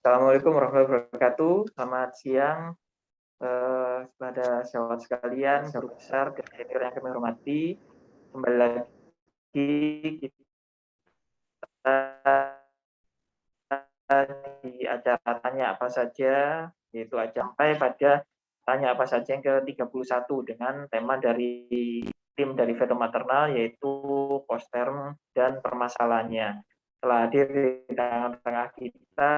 Assalamualaikum warahmatullahi wabarakatuh. Selamat siang kepada sahabat sekalian, guru besar dan senior yang kami hormati. Kembali lagi kita di acara Tanya Apa Saja, yaitu sampai pada Tanya Apa Saja yang ke-31 dengan tema dari tim dari Veto Maternal, yaitu post-term dan permasalahannya. Telah hadir di tengah-tengah kita,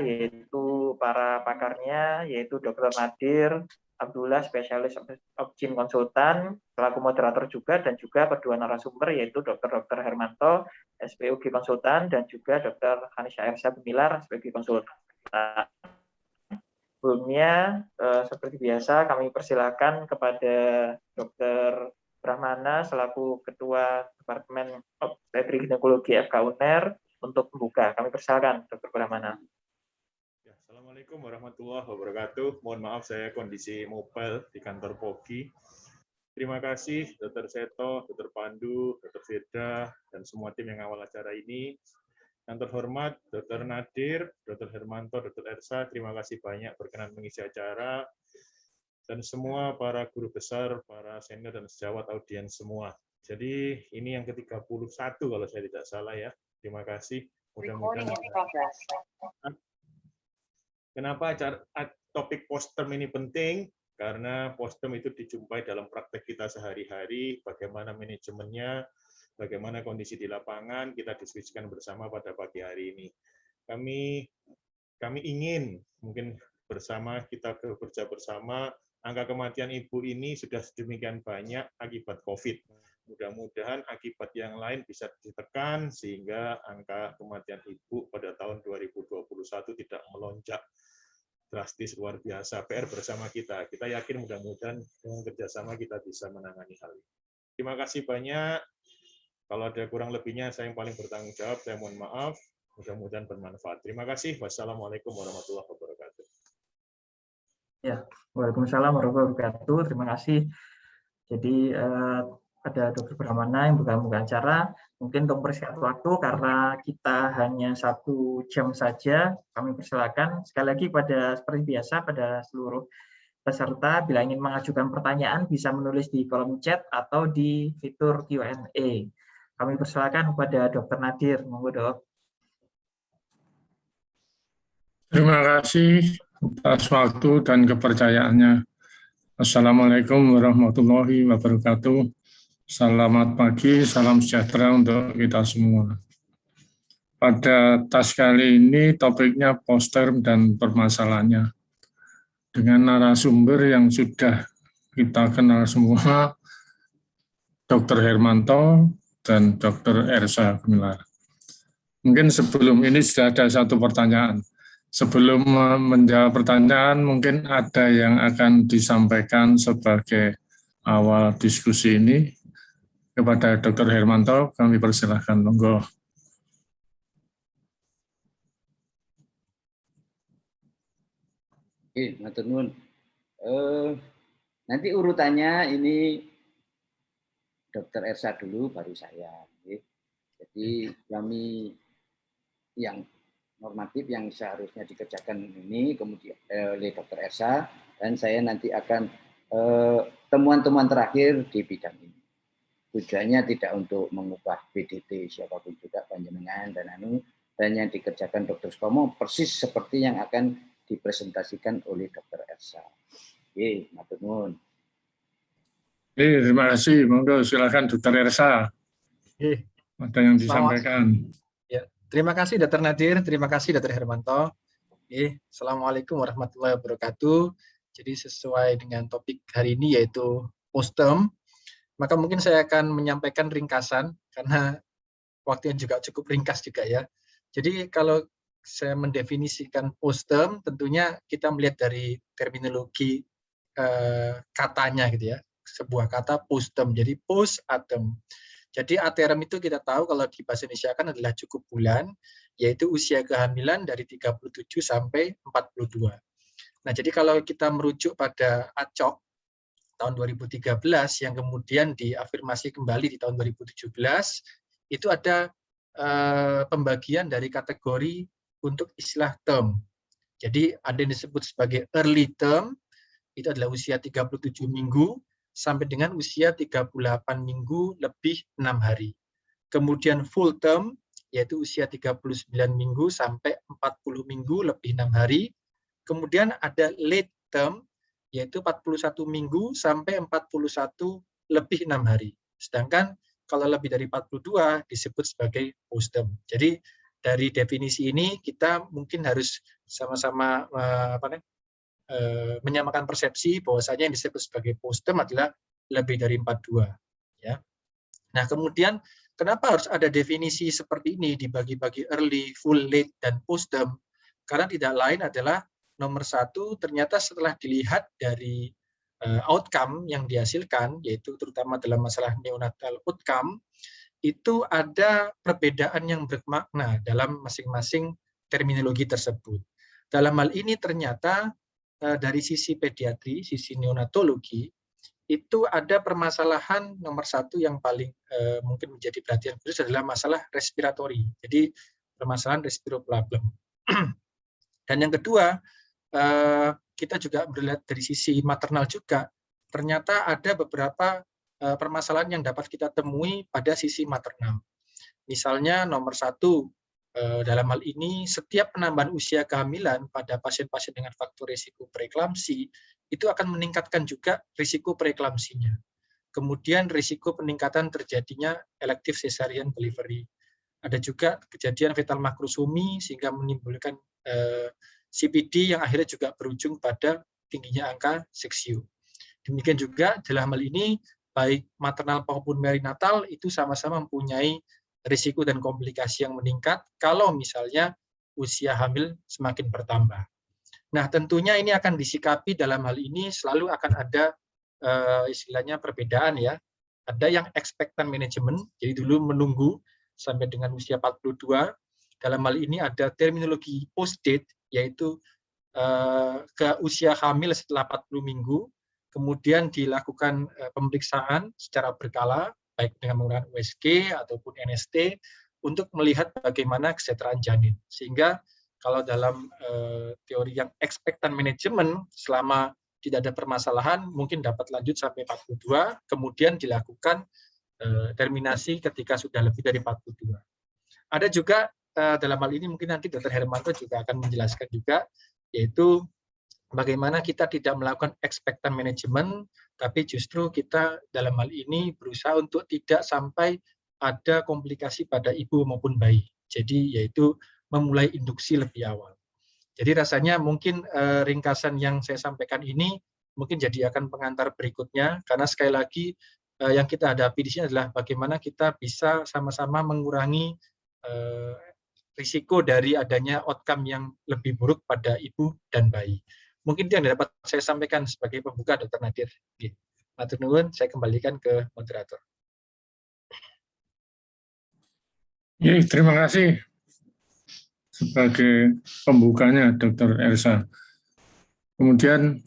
yaitu para pakarnya, yaitu Dr. Nadir Abdullah, spesialis Opjin konsultan, selaku moderator juga, dan juga kedua narasumber, yaitu Dr. Hermanto, SPUG konsultan, dan juga Dr. Hanisha Ersa Gumilar, SPUG konsultan. Sebelumnya, seperti biasa, kami persilakan kepada Dr. Brahmana, selaku Ketua Departemen Obstetrik Ginekologi FK UNER, untuk membuka. Kami persilakan, Dr. Brahmana. Ya, Assalamualaikum warahmatullahi wabarakatuh. Mohon maaf saya kondisi mobile di kantor POGI. Terima kasih Dr. Seto, Dr. Pandu, Dr. Firda, dan semua tim yang awal acara ini. Yang terhormat Dr. Nadir, Dr. Hermanto, Dr. Ersa, terima kasih banyak berkenan mengisi acara. Dan semua para guru besar, para senior dan sejawat audiens semua. Jadi ini yang ke-31 kalau saya tidak salah ya. Terima kasih. Mudah-mudahan. Kenapa topik post-term ini penting? Karena post-term itu dijumpai dalam praktek kita sehari-hari, bagaimana manajemennya, bagaimana kondisi di lapangan, kita diskusikan bersama pada pagi hari ini. Kami ingin mungkin bersama kita bekerja bersama, angka kematian ibu ini sudah sedemikian banyak akibat COVID. Mudah-mudahan akibat yang lain bisa ditekan sehingga angka kematian ibu pada tahun 2021 tidak melonjak drastis luar biasa. PR bersama kita. Kita yakin mudah-mudahan dengan kerjasama kita bisa menangani hal ini. Terima kasih banyak. Kalau ada kurang lebihnya saya yang paling bertanggung jawab. Saya mohon maaf. Mudah-mudahan bermanfaat. Terima kasih. Wassalamualaikum warahmatullahi wabarakatuh. Ya, waalaikumsalam warahmatullahi wabarakatuh. Terima kasih. Jadi ada Dr. Brahmana yang buka acara. Mungkin untuk mempersingkat waktu karena kita hanya 1 jam saja, kami persilakan sekali lagi seperti biasa pada seluruh peserta bila ingin mengajukan pertanyaan bisa menulis di kolom chat atau di fitur Q&A. Kami persilakan kepada Dr. Nadir. Monggo, Dok. Terima kasih atas waktu dan kepercayaannya. Assalamualaikum warahmatullahi wabarakatuh. Selamat pagi, salam sejahtera untuk kita semua. Pada task kali ini topiknya post-term dan permasalahannya. Dengan narasumber yang sudah kita kenal semua, Dr. Hermanto dan Dr. Ersa Gumilar. Mungkin sebelum ini sudah ada satu pertanyaan. sebelum menjawab pertanyaan, mungkin ada yang akan disampaikan sebagai awal diskusi ini kepada Dr. Hermanto. Kami persilahkan, monggo. Oke, matur nuwun. Nanti urutannya ini Dr. Ersa dulu, baru saya. Jadi kami yang normatif yang seharusnya dikerjakan ini kemudian oleh Dr. Ersa, dan saya nanti akan temuan-temuan terakhir di bidang ini. Tujuannya tidak untuk mengubah PDT siapapun juga panjenengan dan yang dikerjakan Dr. Supomo persis seperti yang akan dipresentasikan oleh Dr. Ersa. Oke, matur nuwun. Terima kasih. Monggo silakan Dr. Ersa. Ada yang disampaikan. Ya, terima kasih Dr. Nadir, terima kasih Dr. Hermanto. Assalamualaikum warahmatullahi wabarakatuh. Jadi sesuai dengan topik hari ini yaitu post-term, maka mungkin saya akan menyampaikan ringkasan karena waktu yang juga cukup ringkas juga ya. Jadi kalau saya mendefinisikan post-term, tentunya kita melihat dari terminologi katanya gitu ya. Sebuah kata post-term, jadi post-atem. Jadi aterem itu kita tahu kalau di bahasa Indonesia kan adalah cukup bulan, yaitu usia kehamilan dari 37 sampai 42. Nah, jadi kalau kita merujuk pada ACOG tahun 2013 yang kemudian diafirmasi kembali di tahun 2017, itu ada pembagian dari kategori untuk istilah term. Jadi ada yang disebut sebagai early term, itu adalah usia 37 minggu, sampai dengan usia 38 minggu lebih 6 hari. Kemudian full term, yaitu usia 39 minggu sampai 40 minggu lebih 6 hari. Kemudian ada late term, yaitu 41 minggu sampai 41 lebih 6 hari. Sedangkan kalau lebih dari 42 disebut sebagai post term. Jadi dari definisi ini kita mungkin harus sama-sama menyamakan persepsi bahwasanya yang disebut sebagai post-term adalah lebih dari 42. Ya. Nah, kemudian kenapa harus ada definisi seperti ini dibagi-bagi early, full, late, dan post-term? Karena tidak lain adalah nomor satu, ternyata setelah dilihat dari outcome yang dihasilkan, yaitu terutama dalam masalah neonatal outcome, itu ada perbedaan yang bermakna dalam masing-masing terminologi tersebut. Dalam hal ini ternyata dari sisi pediatri, sisi neonatologi, itu ada permasalahan nomor satu yang paling mungkin menjadi perhatian khusus adalah masalah respiratori. Jadi permasalahan respiratory problem. Dan yang kedua, kita juga melihat dari sisi maternal juga, ternyata ada beberapa permasalahan yang dapat kita temui pada sisi maternal. Misalnya nomor satu, dalam hal ini setiap penambahan usia kehamilan pada pasien-pasien dengan faktor risiko preeklamsi itu akan meningkatkan juga risiko preeklamsinya. Kemudian risiko peningkatan terjadinya elective cesarean delivery. Ada juga kejadian fetal makrosomi sehingga menimbulkan CPD yang akhirnya juga berujung pada tingginya angka seksio. Demikian juga dalam hal ini baik maternal maupun perinatal itu sama-sama mempunyai risiko dan komplikasi yang meningkat kalau misalnya usia hamil semakin bertambah. Nah, tentunya ini akan disikapi dalam hal ini selalu akan ada istilahnya perbedaan ya. Ada yang expectant management, jadi dulu menunggu sampai dengan usia 42. Dalam hal ini ada terminologi post-date, yaitu ke usia hamil setelah 40 minggu, kemudian dilakukan pemeriksaan secara berkala, baik dengan menggunakan USG ataupun NST, untuk melihat bagaimana kesejahteraan janin. Sehingga kalau dalam teori yang expectant management, selama tidak ada permasalahan, mungkin dapat lanjut sampai 42, kemudian dilakukan terminasi ketika sudah lebih dari 42. Ada juga dalam hal ini mungkin nanti Dr. Hermanto juga akan menjelaskan juga, yaitu bagaimana kita tidak melakukan expectant management, tapi justru kita dalam hal ini berusaha untuk tidak sampai ada komplikasi pada ibu maupun bayi. Jadi yaitu memulai induksi lebih awal. Jadi rasanya mungkin ringkasan yang saya sampaikan ini mungkin jadi akan pengantar berikutnya, karena sekali lagi yang kita hadapi di sini adalah bagaimana kita bisa sama-sama mengurangi risiko dari adanya outcome yang lebih buruk pada ibu dan bayi. Mungkin itu yang dapat saya sampaikan sebagai pembuka, Dr. Nadir. Matur nuwun, saya kembalikan ke moderator. Ya, terima kasih sebagai pembukanya Dr. Elsa. Kemudian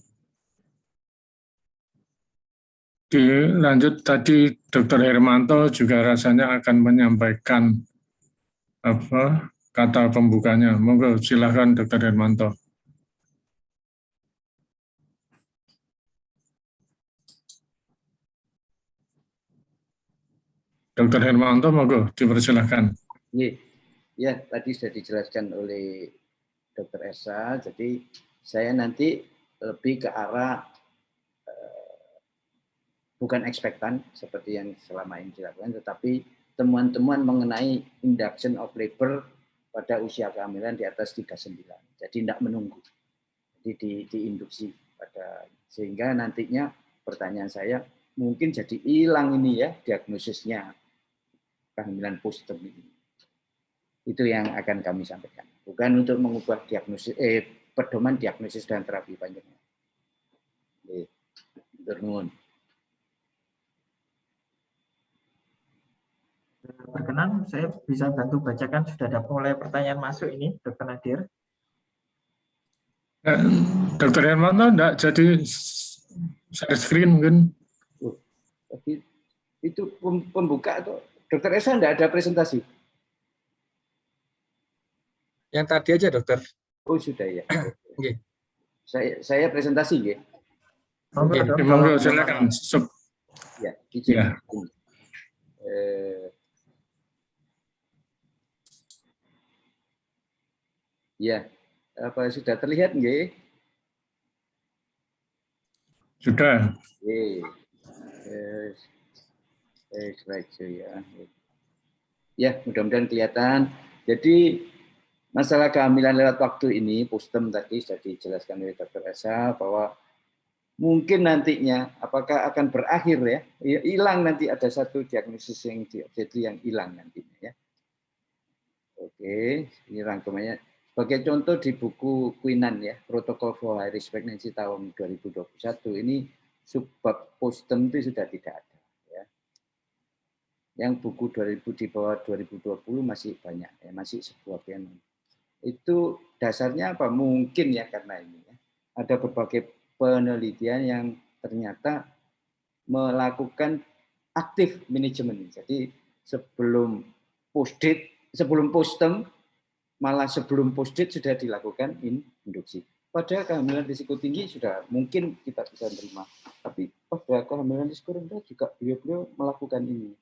dilanjut tadi Dr. Hermanto juga rasanya akan menyampaikan kata pembukanya. Monggo silakan Dr. Hermanto. Dr. Hermanto, monggo dipersilakan. Ya, tadi sudah dijelaskan oleh Dr. Esa. Jadi saya nanti lebih ke arah bukan ekspektan seperti yang selama ini dilakukan, tetapi temuan-temuan mengenai induction of labor pada usia kehamilan di atas 39. Jadi tidak menunggu. Jadi diinduksi pada, sehingga nantinya pertanyaan saya mungkin jadi hilang ini ya diagnosisnya kehamilan postpartum ini. Itu yang akan kami sampaikan. Bukan untuk mengubah diagnosis pedoman diagnosis dan terapi panjangnya. Bernuhun. Berkenan, saya bisa bantu bacakan, sudah ada mulai pertanyaan masuk ini, Dr. Nadir. Dr. Hermanto enggak jadi share screen mungkin. Tapi itu pembuka atau Dr. Esa enggak ada presentasi? Yang tadi aja, Dokter. Oh, sudah ya. Okay. Saya presentasi ya. Monggo silakan. Ya, izin. Ya. Ya, apa sudah terlihat nggih? Sudah. Slide ya. Ya, mudah-mudahan kelihatan. Jadi masalah kehamilan lewat waktu ini, postpartum tadi sudah dijelaskan oleh Dr. Esa bahwa mungkin nantinya apakah akan berakhir ya, hilang nanti ada satu diagnosis yang diobstetri yang hilang nantinya ya. Oke, ini rangkumannya. Sebagai contoh di buku Quinan ya, Protocol for High Risk Pregnancy tahun 2021 ini subbab postpartum itu sudah tidak ada ya. Yang buku 2000 di bawah 2020 masih banyak ya, masih sebuah piano. Itu dasarnya apa? Mungkin ya karena ini ya. Ada berbagai penelitian yang ternyata melakukan aktif manajemen. Jadi sebelum post-date, sebelum postpartum, malah sebelum post-date sudah dilakukan induksi. Pada kehamilan risiko tinggi sudah mungkin kita bisa terima. Tapi pada kehamilan risiko rendah juga beliau-beliau melakukan ini.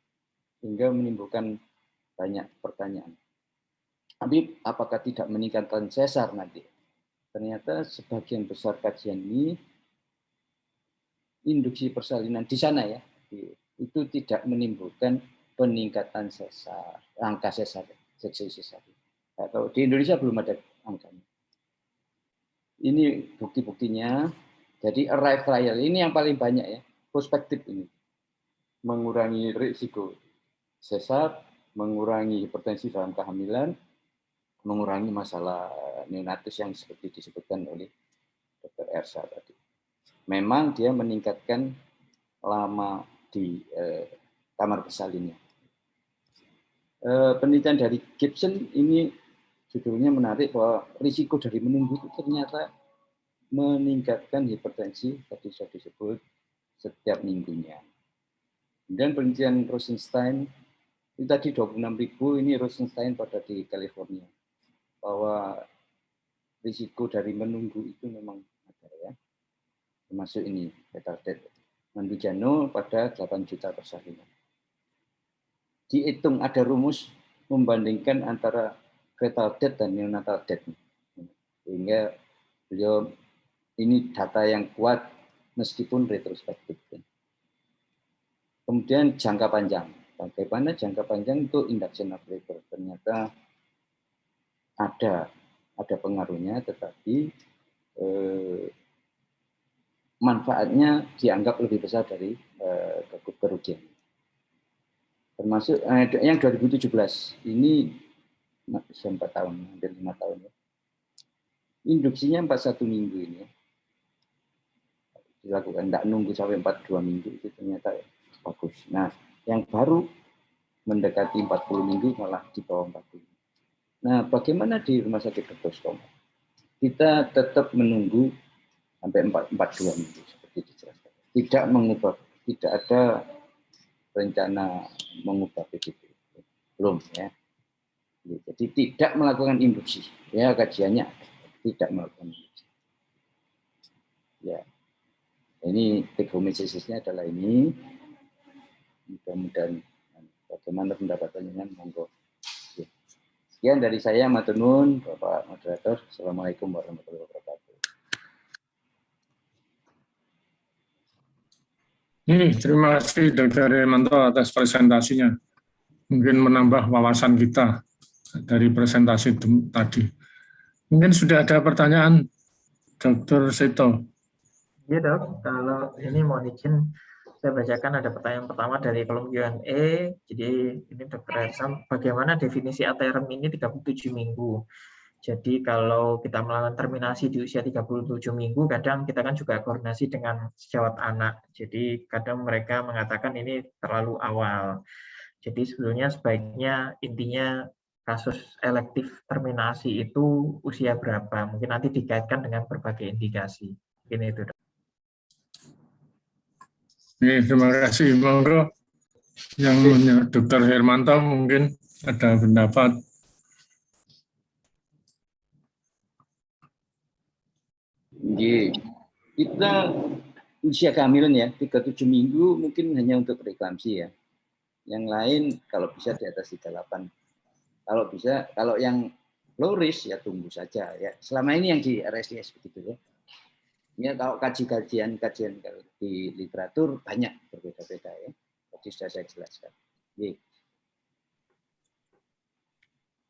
Sehingga menimbulkan banyak pertanyaan. Tapi apakah tidak meningkatkan sesar nanti? Ternyata sebagian besar kajian ini induksi persalinan di sana ya, itu tidak menimbulkan peningkatan sesar, angka sesar, seksi sesar. Atau di Indonesia belum ada angkanya. Ini bukti-buktinya. Jadi arrive trial ini yang paling banyak ya, prospektif ini. Mengurangi risiko sesar, mengurangi hipertensi dalam kehamilan, mengurangi masalah neonatus yang seperti disebutkan oleh Dr. Elsa tadi. Memang dia meningkatkan lama di kamar bersalinnya. Penelitian dari Gibson ini judulnya menarik bahwa risiko dari menunggu itu ternyata meningkatkan hipertensi tadi sudah disebut setiap minggunya. Dan penelitian Rosenstein itu tadi 26.000, ini Rosenstein pada di California, bahwa risiko dari menunggu itu memang ada ya, termasuk ini fetal death Mandujano pada 8 juta persalinan. Dihitung ada rumus membandingkan antara fetal death dan neonatal death, sehingga beliau ini data yang kuat meskipun retrospektif. Kemudian jangka panjang. Bagaimana jangka panjang itu induction of labor? Ternyata ada pengaruhnya, tetapi manfaatnya dianggap lebih besar dari kerugian. Termasuk yang 2017 ini Bisa 4 tahun, hampir 5 tahun ya. Induksinya 41 minggu ini ya. Dilakukan, tidak nunggu sampai 42 minggu, itu ternyata bagus. Nah, yang baru mendekati 40 minggu malah di bawah 40. Nah, bagaimana di Rumah Sakit Dr. Sutomo? Kita tetap menunggu sampai 42 minggu seperti dijelaskan. Tidak mengubah, tidak ada rencana mengubah PDP. Belum ya. Jadi tidak melakukan induksi. Ya, kajiannya tidak melakukan induksi. Ya. Ini take home message-nya adalah ini. Mudah-mudahan bagaimana pendapat panjenengan, monggo. Sekian dari saya, matur nuwun Bapak Moderator. Assalamualaikum warahmatullahi wabarakatuh. Terima kasih Dr. Hermanto atas presentasinya. Mungkin menambah wawasan kita dari presentasi tadi. Mungkin sudah ada pertanyaan, Dr. Seto. Iya dok, kalau ini mohon izin saya bacakan ada pertanyaan pertama dari kolom Q&A. Jadi ini Dr. Ersam, bagaimana definisi ATRM ini 37 minggu? Jadi kalau kita melakukan terminasi di usia 37 minggu, kadang kita kan juga koordinasi dengan sejawat anak. Jadi kadang mereka mengatakan ini terlalu awal. Jadi sebetulnya sebaiknya intinya kasus elektif terminasi itu usia berapa? Mungkin nanti dikaitkan dengan berbagai indikasi. Mungkin itu. Terima kasih. Monggo yang Dr. Hermanto mungkin ada pendapat. Kita usia kehamilan ya 37 minggu mungkin hanya untuk preeklamsi ya. Yang lain kalau bisa di atas 38. Kalau bisa, kalau yang low risk ya tunggu saja ya. Selama ini yang di RSDS begitu ya. Ya kalau kajian di literatur banyak berbeda-beda ya. Tadi sudah saya jelaskan.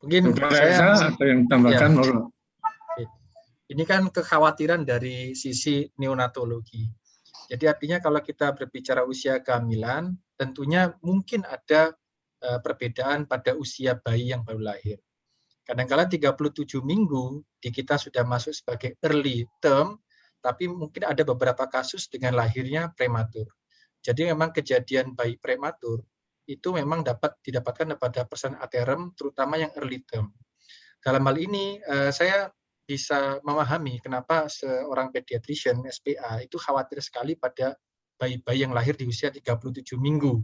Mungkin saya ada yang tambahkan. Ya. Ini kan kekhawatiran dari sisi neonatologi. Jadi artinya kalau kita berbicara usia kehamilan, tentunya mungkin ada perbedaan pada usia bayi yang baru lahir. Kadang-kadang 37 minggu di kita sudah masuk sebagai early term, tapi mungkin ada beberapa kasus dengan lahirnya prematur. Jadi memang kejadian bayi prematur itu memang dapat didapatkan pada persen ATRM, terutama yang early term. Dalam hal ini saya bisa memahami kenapa seorang pediatrician SPA itu khawatir sekali pada bayi-bayi yang lahir di usia 37 minggu.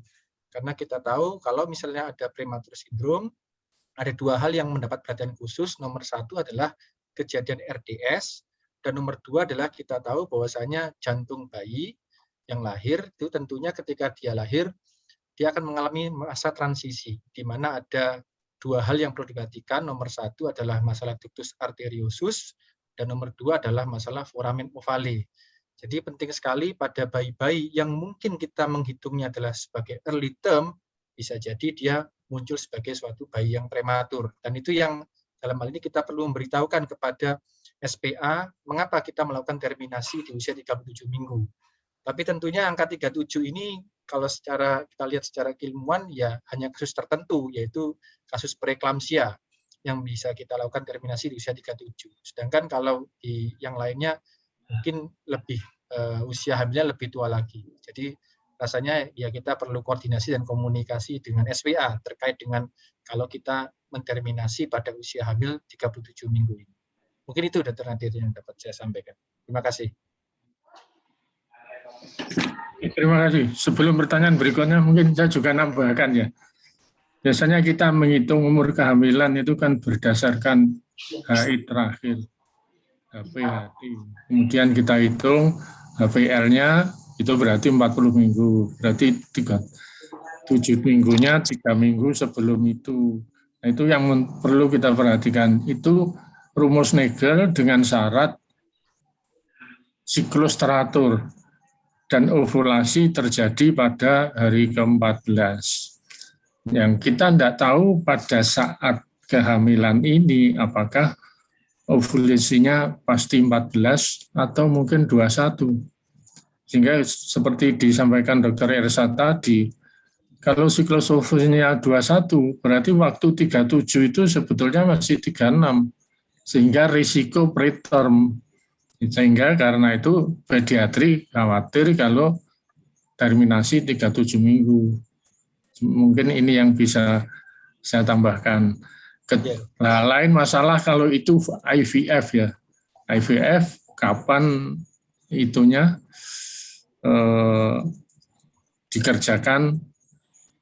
Karena kita tahu kalau misalnya ada prematur syndrome, ada dua hal yang mendapat perhatian khusus. Nomor satu adalah kejadian RDS, dan nomor dua adalah kita tahu bahwasanya jantung bayi yang lahir itu tentunya ketika dia lahir, dia akan mengalami masa transisi, di mana ada dua hal yang perlu diperhatikan. Nomor satu adalah masalah ductus arteriosus, dan nomor dua adalah masalah foramen ovale. Jadi penting sekali pada bayi-bayi yang mungkin kita menghitungnya adalah sebagai early term, bisa jadi dia muncul sebagai suatu bayi yang prematur. Dan itu yang dalam hal ini kita perlu memberitahukan kepada SPA mengapa kita melakukan terminasi di usia 37 minggu. Tapi tentunya angka 37 ini kalau kita lihat secara keilmuan ya hanya kasus tertentu, yaitu kasus preeklamsia yang bisa kita lakukan terminasi di usia 37. Sedangkan kalau di yang lainnya mungkin lebih usia hamilnya lebih tua lagi. Jadi rasanya ya kita perlu koordinasi dan komunikasi dengan SPA terkait dengan kalau kita menterminasi pada usia hamil 37 minggu ini. Mungkin itu Dr. Nadir yang dapat saya sampaikan. Terima kasih. Terima kasih. Sebelum pertanyaan berikutnya, mungkin saya juga nambahkan ya. Biasanya kita menghitung umur kehamilan itu kan berdasarkan HI terakhir, HPHT. Kemudian kita hitung HPL-nya, itu berarti 40 minggu. Berarti 7 minggunya 3 minggu sebelum itu. Nah, itu yang perlu kita perhatikan. Itu rumus Nagel dengan syarat siklus teratur dan ovulasi terjadi pada hari ke-14. Yang kita tidak tahu pada saat kehamilan ini apakah ovulasinya pasti 14 atau mungkin 21. Sehingga seperti disampaikan Dr. Ersa tadi, kalau siklus ovulasinya 21, berarti waktu 37 itu sebetulnya masih 36, sehingga risiko preterm. Sehingga karena itu pediatri khawatir kalau terminasi 37 minggu. Mungkin ini yang bisa saya tambahkan. Nah, lain masalah kalau itu IVF ya. IVF kapan itunya dikerjakan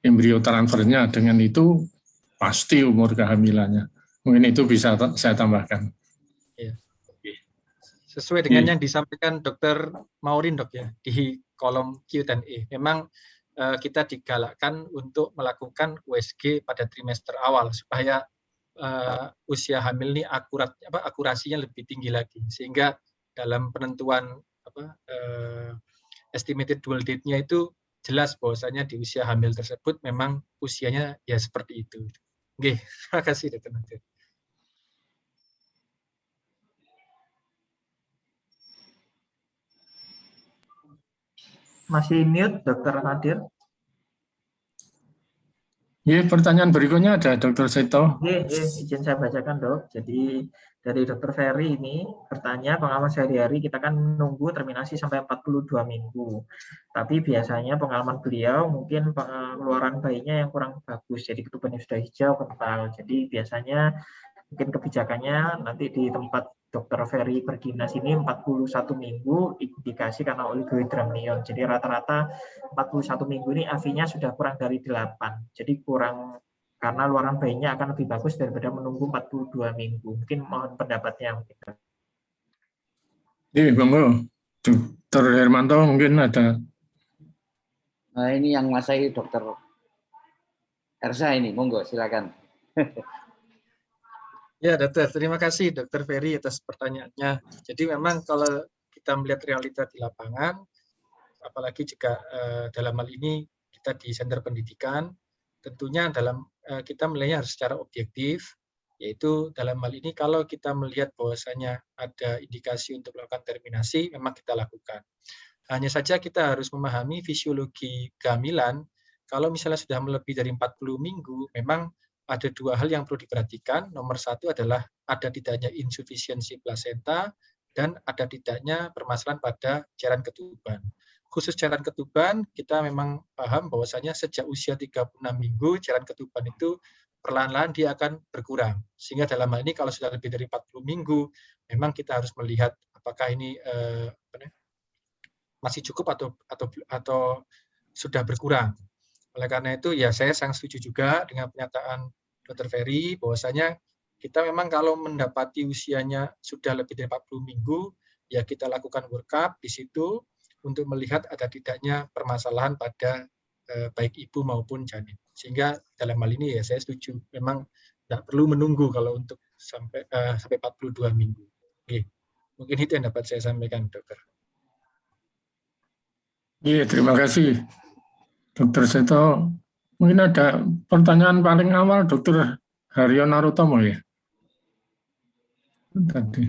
embrio transfernya, dengan itu pasti umur kehamilannya. Mungkin itu bisa saya tambahkan. Ya. Sesuai dengan yang disampaikan Dr. Maurin, Dok, ya, di kolom Q&A. Memang kita digalakkan untuk melakukan USG pada trimester awal supaya usia hamil ini akurasinya lebih tinggi lagi, sehingga dalam penentuan estimated due date-nya itu jelas bahwasanya di usia hamil tersebut memang usianya ya seperti itu. Oke, terima kasih Dr. Nadir. Masih mute, Dr. Nadir? Ya, pertanyaan berikutnya ada Dr. Seto. Izin saya bacakan, Dok. Jadi dari Dr. Ferry ini bertanya, pengalaman sehari-hari kita kan menunggu terminasi sampai 42 minggu. Tapi biasanya pengalaman beliau mungkin pengeluaran bayinya yang kurang bagus, jadi ketubannya sudah hijau, kental. Jadi biasanya mungkin kebijakannya nanti di tempat Dr. Ferry berdinas ini 41 minggu indikasi karena oligohydramnion. Jadi rata-rata 41 minggu ini AV-nya sudah kurang dari 8. Jadi kurang, karena luaran bayinya akan lebih bagus daripada menunggu 42 minggu. Mungkin mohon pendapatnya. Iya, monggo. Dr. Hermanto mungkin ada. Nah, ini yang masai Dr. Ersa ini, monggo silakan. Ya, Dokter, terima kasih Dr. Ferry atas pertanyaannya. Jadi memang kalau kita melihat realita di lapangan, apalagi jika dalam hal ini kita di Center Pendidikan, tentunya dalam kita melihatnya harus secara objektif, yaitu dalam hal ini kalau kita melihat bahwasanya ada indikasi untuk melakukan terminasi, memang kita lakukan. Hanya saja kita harus memahami fisiologi kehamilan, kalau misalnya sudah melebihi dari 40 minggu, memang ada dua hal yang perlu diperhatikan. Nomor satu adalah ada tidaknya insufisiensi plasenta dan ada tidaknya permasalahan pada cairan ketuban. Khusus cairan ketuban, kita memang paham bahwasanya sejak usia 36 minggu, cairan ketuban itu perlahan-lahan dia akan berkurang. Sehingga dalam hal ini kalau sudah lebih dari 40 minggu, memang kita harus melihat apakah ini masih cukup atau sudah berkurang. Oleh karena itu, ya saya sangat setuju juga dengan pernyataan Dr. Ferry, bahwasanya kita memang kalau mendapati usianya sudah lebih dari 40 minggu, ya kita lakukan workup di situ untuk melihat ada tidaknya permasalahan pada baik ibu maupun janin. Sehingga dalam hal ini ya saya setuju, memang tidak perlu menunggu kalau untuk sampai 42 minggu. Oke. Mungkin itu yang dapat saya sampaikan, Dokter. Iya, terima kasih. Dr. Seto, mungkin ada pertanyaan paling awal Dr. Haryo Narutomo ya. Tadi.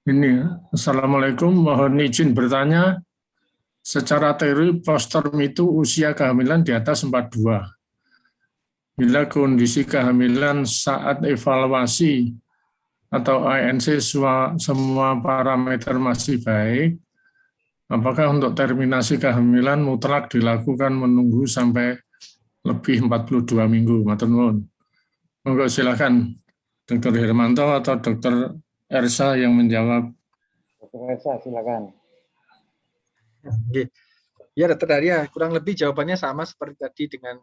Ini, Assalamualaikum, mohon izin bertanya, secara teori postterm itu usia kehamilan di atas 42. Bila kondisi kehamilan saat evaluasi atau ANC semua parameter masih baik, apakah untuk terminasi kehamilan mutlak dilakukan menunggu sampai lebih 42 minggu? Matur nuwun. Monggo silakan Dr. Hermanto atau Dr. Ersa yang menjawab. Dr. Ersa silakan. Ya, Dr. Arya, kurang lebih jawabannya sama seperti tadi dengan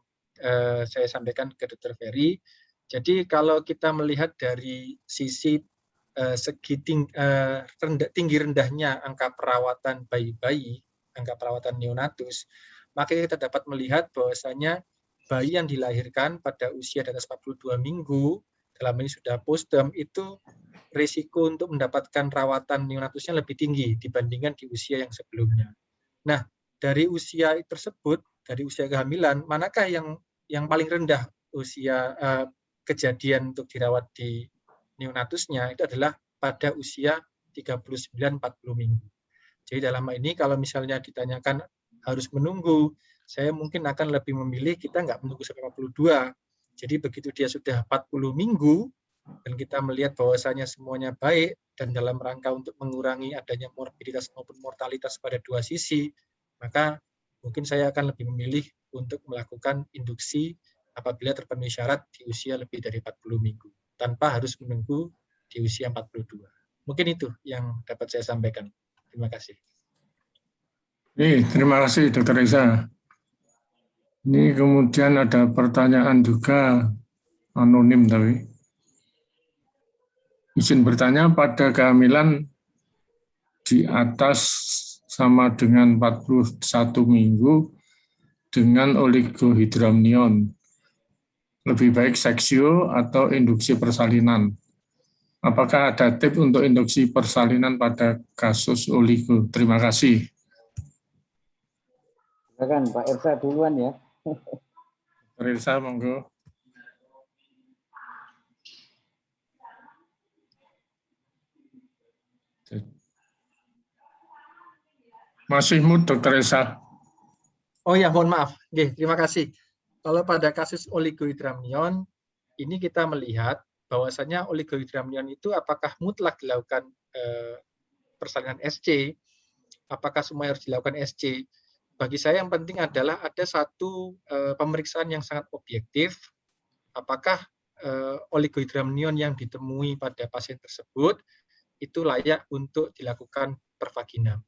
saya sampaikan ke Dr. Ferry. Jadi kalau kita melihat dari sisi segi tinggi rendahnya angka perawatan bayi-bayi, angka perawatan neonatus, maka kita dapat melihat bahwasanya bayi yang dilahirkan pada usia di atas 42 minggu, dalam ini sudah postterm, itu risiko untuk mendapatkan rawatan neonatusnya lebih tinggi dibandingkan di usia yang sebelumnya. Nah, dari usia tersebut, dari usia kehamilan, manakah yang paling rendah usia kejadian untuk dirawat di neonatusnya, itu adalah pada usia 39-40 minggu. Jadi dalam hal ini kalau misalnya ditanyakan harus menunggu saya mungkin akan lebih memilih kita nggak menunggu sampai 42. Jadi begitu dia sudah 40 minggu, dan kita melihat bahwasanya semuanya baik, dan dalam rangka untuk mengurangi adanya morbiditas maupun mortalitas pada dua sisi, maka mungkin saya akan lebih memilih untuk melakukan induksi apabila terpenuhi syarat di usia lebih dari 40 minggu, tanpa harus menunggu di usia 42. Mungkin itu yang dapat saya sampaikan. Terima kasih. Terima kasih Dr. Reza. Ini kemudian ada pertanyaan juga anonim tapi. Izin bertanya, pada kehamilan di atas sama dengan 41 minggu dengan oligohidramnion, lebih baik seksio atau induksi persalinan? Apakah ada tips untuk induksi persalinan pada kasus oligo? Terima kasih. Silakan Pak Ersa duluan ya. Dr. Reza, monggo. Masih mood, Dr. Reza. Oh ya, mohon maaf. Oke, terima kasih. Kalau pada kasus oligohidramnion, ini kita melihat bahwasanya oligohidramnion itu apakah mutlak dilakukan persalinan SC, apakah semua harus dilakukan SC. Bagi saya yang penting adalah ada satu pemeriksaan yang sangat objektif, apakah oligohidramnion yang ditemui pada pasien tersebut itu layak untuk dilakukan pervaginam.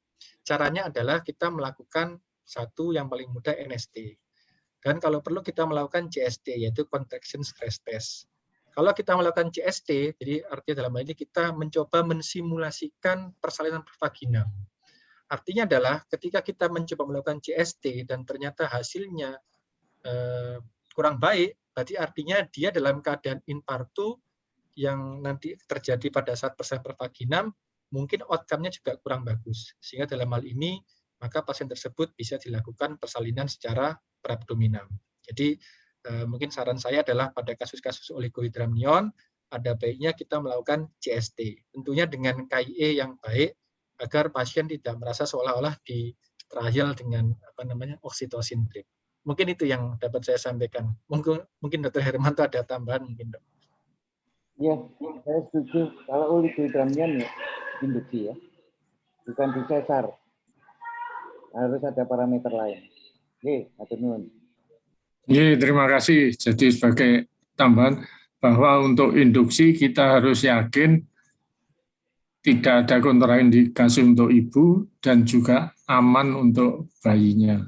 Caranya adalah kita melakukan satu yang paling mudah NST. Dan kalau perlu kita melakukan CST, yaitu contraction stress test. Kalau kita melakukan CST, jadi artinya dalam hal ini kita mencoba mensimulasikan persalinan pervaginam. Artinya adalah ketika kita mencoba melakukan CST dan ternyata hasilnya kurang baik, berarti artinya dia dalam keadaan infartu yang nanti terjadi pada saat persalinan pervaginam, mungkin outcome-nya juga kurang bagus. Sehingga dalam hal ini, maka pasien tersebut bisa dilakukan persalinan secara perabdominal. Jadi mungkin saran saya adalah pada kasus-kasus oligohidramnion, ada baiknya kita melakukan CST. Tentunya dengan KIE yang baik, agar pasien tidak merasa seolah-olah di trial dengan oksitosin drip. Mungkin itu yang dapat saya sampaikan. Mungkin Dr. Hermanto ada tambahan mungkin, Dok. Ya, saya setuju. Kalau oligohidramnion ya induksi ya, bukan di sesar. Harus ada parameter lain. Oke, hatur nuhun. Terima kasih. Jadi sebagai tambahan bahwa untuk induksi kita harus yakin tidak ada kontraindikasi untuk ibu dan juga aman untuk bayinya.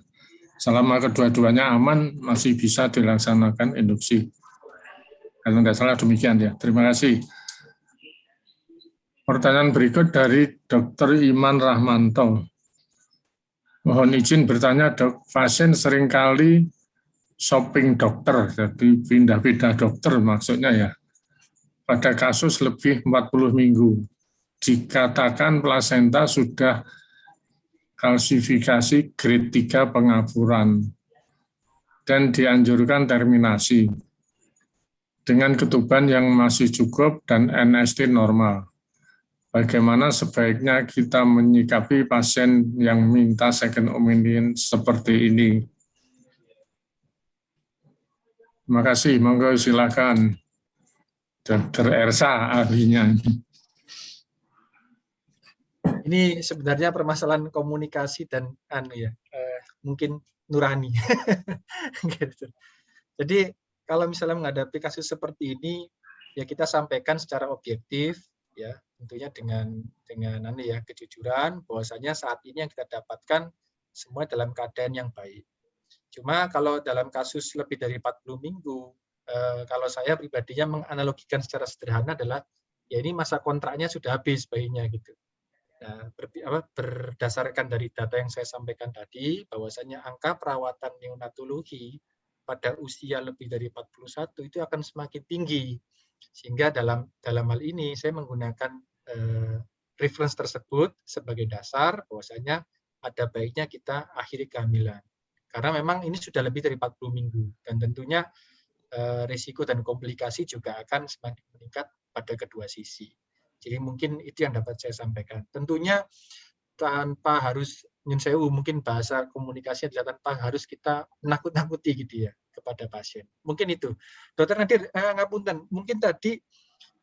Selama kedua-duanya aman, masih bisa dilaksanakan induksi. Kalau tidak salah demikian ya. Terima kasih. Pertanyaan berikut dari Dr. Iman Rahmanto. Mohon izin bertanya, Dok. Pasien seringkali shopping dokter, jadi pindah-pindah dokter maksudnya ya. Pada kasus lebih 40 minggu. Dikatakan plasenta sudah kalsifikasi grade 3 pengapuran dan dianjurkan terminasi dengan ketuban yang masih cukup dan NST normal. Bagaimana sebaiknya kita menyikapi pasien yang minta second opinion seperti ini? Terima kasih, monggo silakan Dr. Ersa ahlinya. Ini sebenarnya permasalahan komunikasi dan mungkin nurani. Gitu. Jadi kalau misalnya menghadapi kasus seperti ini, ya kita sampaikan secara objektif, ya tentunya dengan kejujuran, bahwasanya saat ini yang kita dapatkan semua dalam keadaan yang baik. Cuma kalau dalam kasus lebih dari 40 minggu, kalau saya pribadinya menganalogikan secara sederhana adalah, ya ini masa kontraknya sudah habis bayinya gitu. Nah, berdasarkan dari data yang saya sampaikan tadi, bahwasanya angka perawatan neonatologi pada usia lebih dari 41 itu akan semakin tinggi. Sehingga dalam hal ini saya menggunakan reference tersebut sebagai dasar bahwasanya ada baiknya kita akhiri kehamilan. Karena memang ini sudah lebih dari 40 minggu dan tentunya risiko dan komplikasi juga akan semakin meningkat pada kedua sisi. Jadi mungkin itu yang dapat saya sampaikan. Tentunya tanpa harus nyun sewu, mungkin bahasa komunikasi adalah tanpa harus kita nakut-nakuti gitu ya kepada pasien. Mungkin itu. Dokter Nadir, ngapunten, mungkin tadi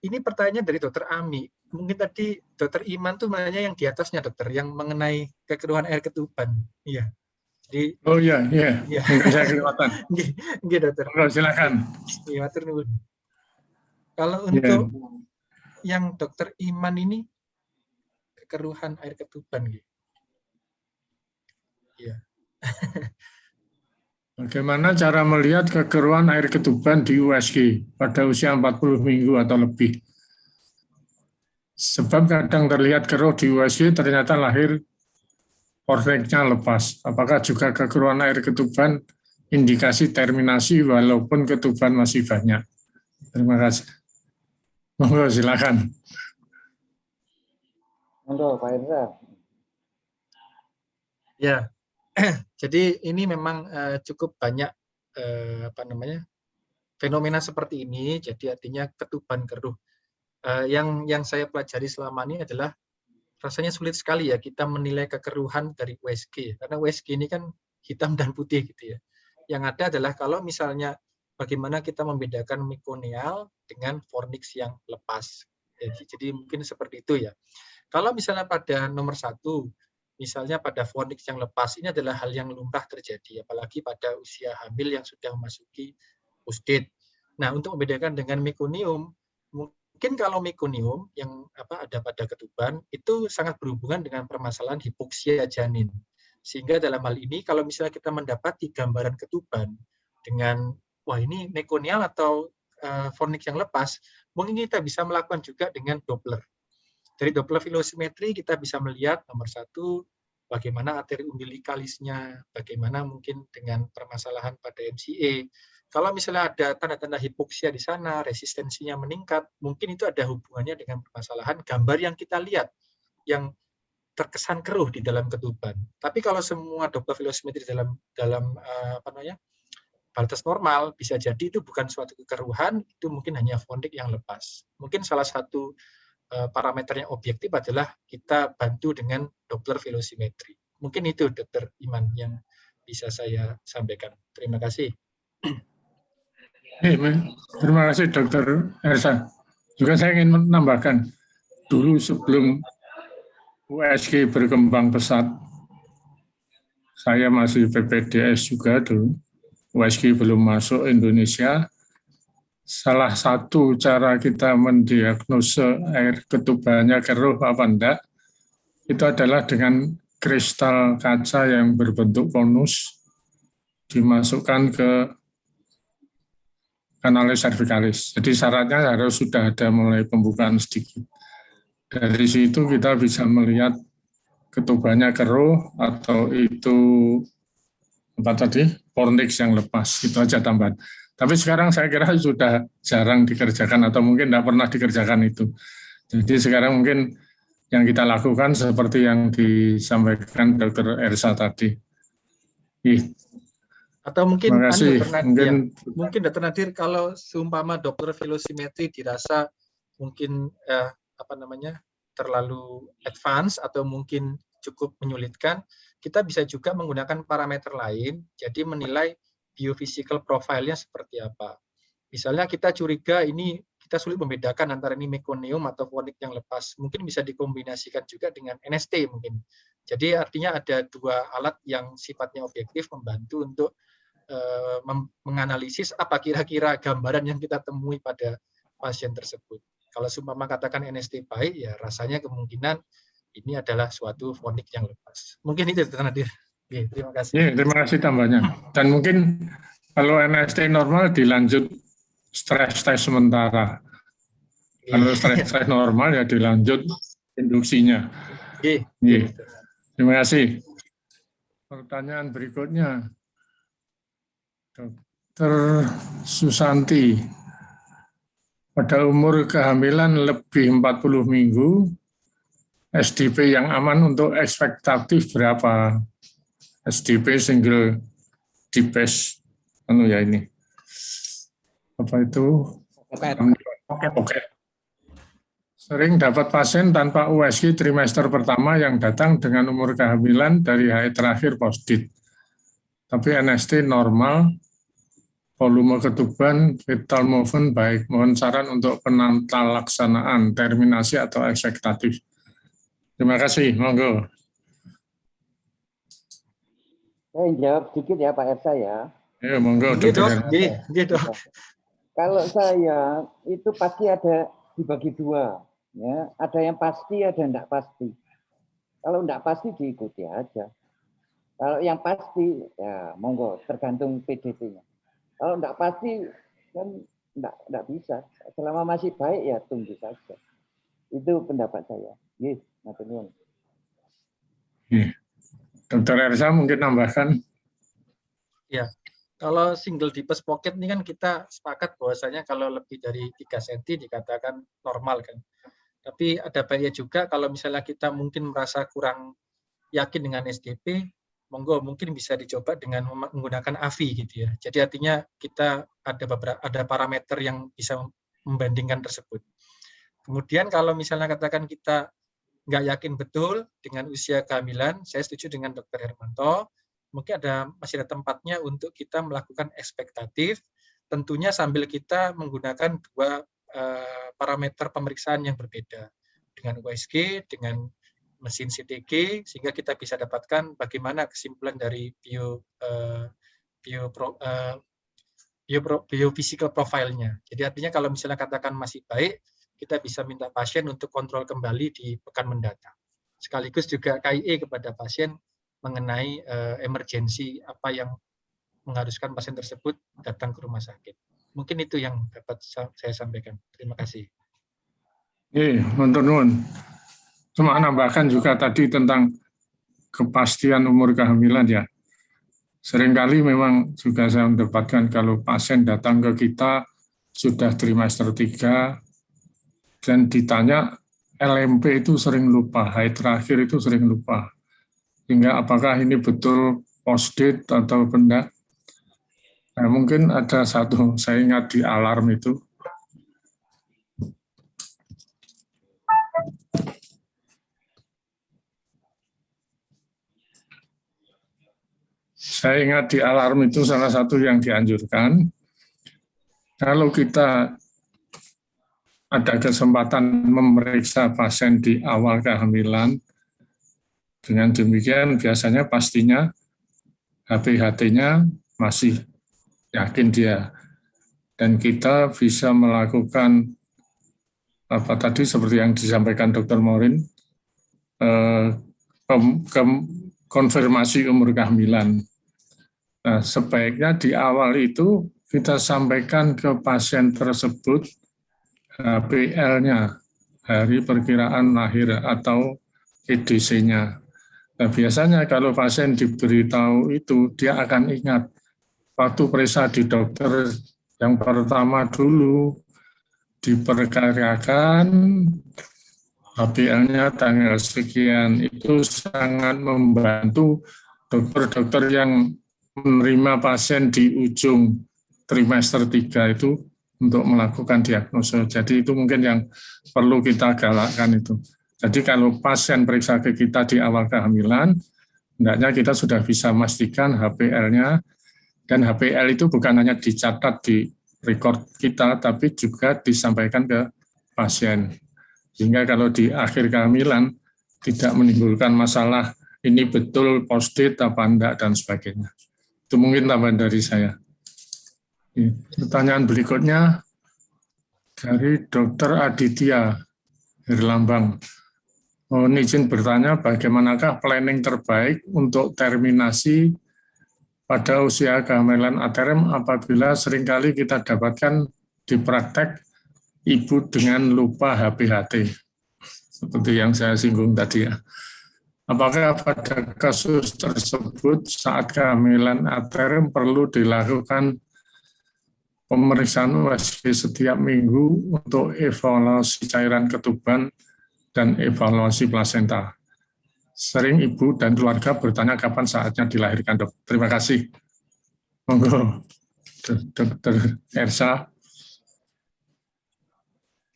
ini pertanyaan dari Dokter Ami. Mungkin tadi Dokter Iman tuh nanya yang di atasnya, dokter, yang mengenai kekeruhan air ketuban. Iya. Jadi, oh iya, iya. mungkin saya kelewatan. Nggih, dokter. Silakan. Iya, matur nuwun. Kalau untuk yang Dokter Iman ini kekeruhan air ketuban gitu. Iya. Bagaimana cara melihat kekeruhan air ketuban di USG pada usia 40 minggu atau lebih? Sebab kadang terlihat keruh di USG ternyata lahir fornixnya lepas. Apakah juga kekeruhan air ketuban indikasi terminasi walaupun ketuban masih banyak? Terima kasih. Monggo silakan. Monggo Pak Hendra. Ya. Jadi ini memang cukup banyak fenomena seperti ini. Jadi artinya ketuban keruh. Yang saya pelajari selama ini adalah rasanya sulit sekali ya kita menilai kekeruhan dari USG, karena USG ini kan hitam dan putih gitu ya. Yang ada adalah kalau misalnya bagaimana kita membedakan mekonial dengan fornix yang lepas. Jadi mungkin seperti itu ya. Kalau misalnya pada nomor 1, misalnya pada fornix yang lepas, ini adalah hal yang lumrah terjadi, apalagi pada usia hamil yang sudah memasuki pusdate. Nah, untuk membedakan dengan mekonium, mungkin kalau mekonium yang ada pada ketuban, itu sangat berhubungan dengan permasalahan hipoksia janin. Sehingga dalam hal ini, kalau misalnya kita mendapati gambaran ketuban dengan, wah ini mekonial atau fornix yang lepas, mungkin kita bisa melakukan juga dengan Doppler. Dari Doppler velocimetry kita bisa melihat nomor 1, bagaimana arteri umbilikalisnya, bagaimana mungkin dengan permasalahan pada MCA. Kalau misalnya ada tanda-tanda hipoksia di sana, resistensinya meningkat, mungkin itu ada hubungannya dengan permasalahan gambar yang kita lihat, yang terkesan keruh di dalam ketuban. Tapi kalau semua Doppler velocimetry dalam batas normal, bisa jadi itu bukan suatu kekeruhan, itu mungkin hanya fornix yang lepas. Mungkin salah satu parameter yang objektif adalah kita bantu dengan Doppler velocimetry. Mungkin itu Dokter Iman yang bisa saya sampaikan. Terima kasih. Terima kasih Dokter Ersa. Juga saya ingin menambahkan, dulu sebelum USG berkembang pesat, saya masih PPDS juga dulu, USG belum masuk Indonesia. Salah satu cara kita mendiagnosa air ketubannya keruh apa enggak, itu adalah dengan kristal kaca yang berbentuk konus dimasukkan ke kanalis cervicalis. Jadi syaratnya harus sudah ada mulai pembukaan sedikit. Dari situ kita bisa melihat ketubannya keruh atau itu fornix yang lepas. Itu aja tambahan. Tapi sekarang saya kira sudah jarang dikerjakan atau mungkin tidak pernah dikerjakan itu. Jadi sekarang mungkin yang kita lakukan seperti yang disampaikan Dr. Ersa tadi. Atau mungkin mungkin Dr. Nadir, kalau seumpama Doppler velocimetry dirasa mungkin terlalu advance atau mungkin cukup menyulitkan, kita bisa juga menggunakan parameter lain, jadi menilai biophysical profile-nya seperti apa. Misalnya kita curiga ini kita sulit membedakan antara ini mekonium atau fornix yang lepas, mungkin bisa dikombinasikan juga dengan NST mungkin. Jadi artinya ada 2 alat yang sifatnya objektif membantu untuk menganalisis apa kira-kira gambaran yang kita temui pada pasien tersebut. Kalau seumpama katakan NST baik, ya rasanya kemungkinan ini adalah suatu fornix yang lepas. Mungkin itu Dr. Nadir. Oke, terima kasih. Terima kasih tambahnya. Dan mungkin kalau NST normal dilanjut stres test sementara. Kalau stres normal ya dilanjut induksinya. Terima kasih. Pertanyaan berikutnya, Dr. Susanti. Pada umur kehamilan lebih 40 minggu, SDP yang aman untuk ekspektatif berapa? SDP single dipes ini. Apa itu? Oke. Sering dapat pasien tanpa USG trimester pertama yang datang dengan umur kehamilan dari HI terakhir postdit. Tapi NST normal, volume ketuban, vital movement baik. Mohon saran untuk penata laksanaan, terminasi atau ekspektatif. Terima kasih, monggo. Saya jawab sedikit ya Pak Ersa ya. Ya, monggo, Iya, Dok. Dokter. Iya, Dok. Kalau saya itu pasti ada dibagi dua, ya. Ada yang pasti, ada yang enggak pasti. Kalau enggak pasti diikuti aja. Kalau yang pasti, ya monggo, tergantung PDT-nya. Kalau enggak pasti, kan enggak bisa. Selama masih baik, ya tunggu saja. Itu pendapat saya. Yes, matur nuwun. Dokter Ersa mungkin tambahkan. Ya, kalau single deepest pocket ini kan kita sepakat bahwasanya kalau lebih dari 3 cm dikatakan normal kan. Tapi ada baiknya juga kalau misalnya kita mungkin merasa kurang yakin dengan SDP, monggo mungkin bisa dicoba dengan menggunakan AVI gitu ya. Jadi artinya kita ada parameter yang bisa membandingkan tersebut. Kemudian kalau misalnya katakan kita nggak yakin betul dengan usia kehamilan, saya setuju dengan Dr. Hermanto, mungkin masih ada tempatnya untuk kita melakukan ekspektatif, tentunya sambil kita menggunakan dua parameter pemeriksaan yang berbeda, dengan USG, dengan mesin CTG, sehingga kita bisa dapatkan bagaimana kesimpulan dari biophysical profile-nya. Jadi artinya kalau misalnya katakan masih baik, kita bisa minta pasien untuk kontrol kembali di pekan mendatang. Sekaligus juga KIE kepada pasien mengenai emergensi apa yang mengharuskan pasien tersebut datang ke rumah sakit. Mungkin itu yang dapat saya sampaikan. Terima kasih. Nuntun nuwun. Cuma nambahkan juga tadi tentang kepastian umur kehamilan ya. Seringkali memang juga saya mendapatkan kalau pasien datang ke kita sudah trimester 3 dan ditanya LMP itu sering lupa, HI terakhir itu sering lupa. Sehingga apakah ini betul post-date atau benda? Nah, mungkin ada satu, saya ingat di alarm itu. Saya ingat di alarm itu salah satu yang dianjurkan. Kalau kita ada kesempatan memeriksa pasien di awal kehamilan, dengan demikian biasanya pastinya HPHT-nya masih yakin dia. Dan kita bisa melakukan apa tadi seperti yang disampaikan Dr. Morin, konfirmasi umur kehamilan. Nah, sebaiknya di awal itu kita sampaikan ke pasien tersebut HPL-nya, hari perkiraan lahir atau EDC-nya. Nah, biasanya kalau pasien diberitahu itu, dia akan ingat waktu periksa di dokter yang pertama dulu diperkirakan HPL-nya tanggal sekian. Itu sangat membantu dokter-dokter yang menerima pasien di ujung trimester 3 itu untuk melakukan diagnosa. Jadi itu mungkin yang perlu kita galakkan itu. Jadi kalau pasien periksa ke kita di awal kehamilan, hendaknya kita sudah bisa memastikan HPL-nya, dan HPL itu bukan hanya dicatat di record kita, tapi juga disampaikan ke pasien. Sehingga kalau di akhir kehamilan tidak menimbulkan masalah ini betul post-date apa enggak dan sebagainya. Itu mungkin tambahan dari saya. Pertanyaan berikutnya dari Dr. Aditya Herlambang. Mohon izin bertanya, bagaimanakah planning terbaik untuk terminasi pada usia kehamilan ATRM apabila seringkali kita dapatkan di praktek ibu dengan lupa HPHT, seperti yang saya singgung tadi ya. Apakah pada kasus tersebut saat kehamilan ATRM perlu dilakukan pemeriksaan USG setiap minggu untuk evaluasi cairan ketuban dan evaluasi plasenta? Sering ibu dan keluarga bertanya kapan saatnya dilahirkan, Dok. Terima kasih. Monggo, Dr. Ersa.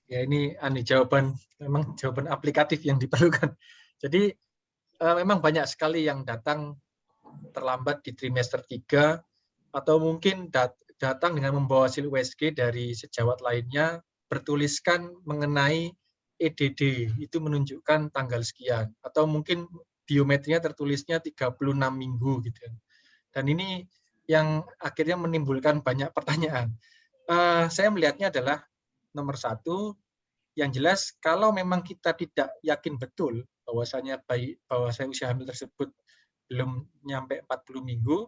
Ya ini memang jawaban aplikatif yang diperlukan. Jadi memang banyak sekali yang datang terlambat di trimester 3 atau mungkin datang dengan membawa hasil USG dari sejawat lainnya bertuliskan mengenai EDD itu menunjukkan tanggal sekian atau mungkin biometrinya tertulisnya 36 minggu gitu. Dan ini yang akhirnya menimbulkan banyak pertanyaan. Saya melihatnya adalah nomor satu, yang jelas kalau memang kita tidak yakin betul bahwasanya usia hamil tersebut belum nyampe 40 minggu,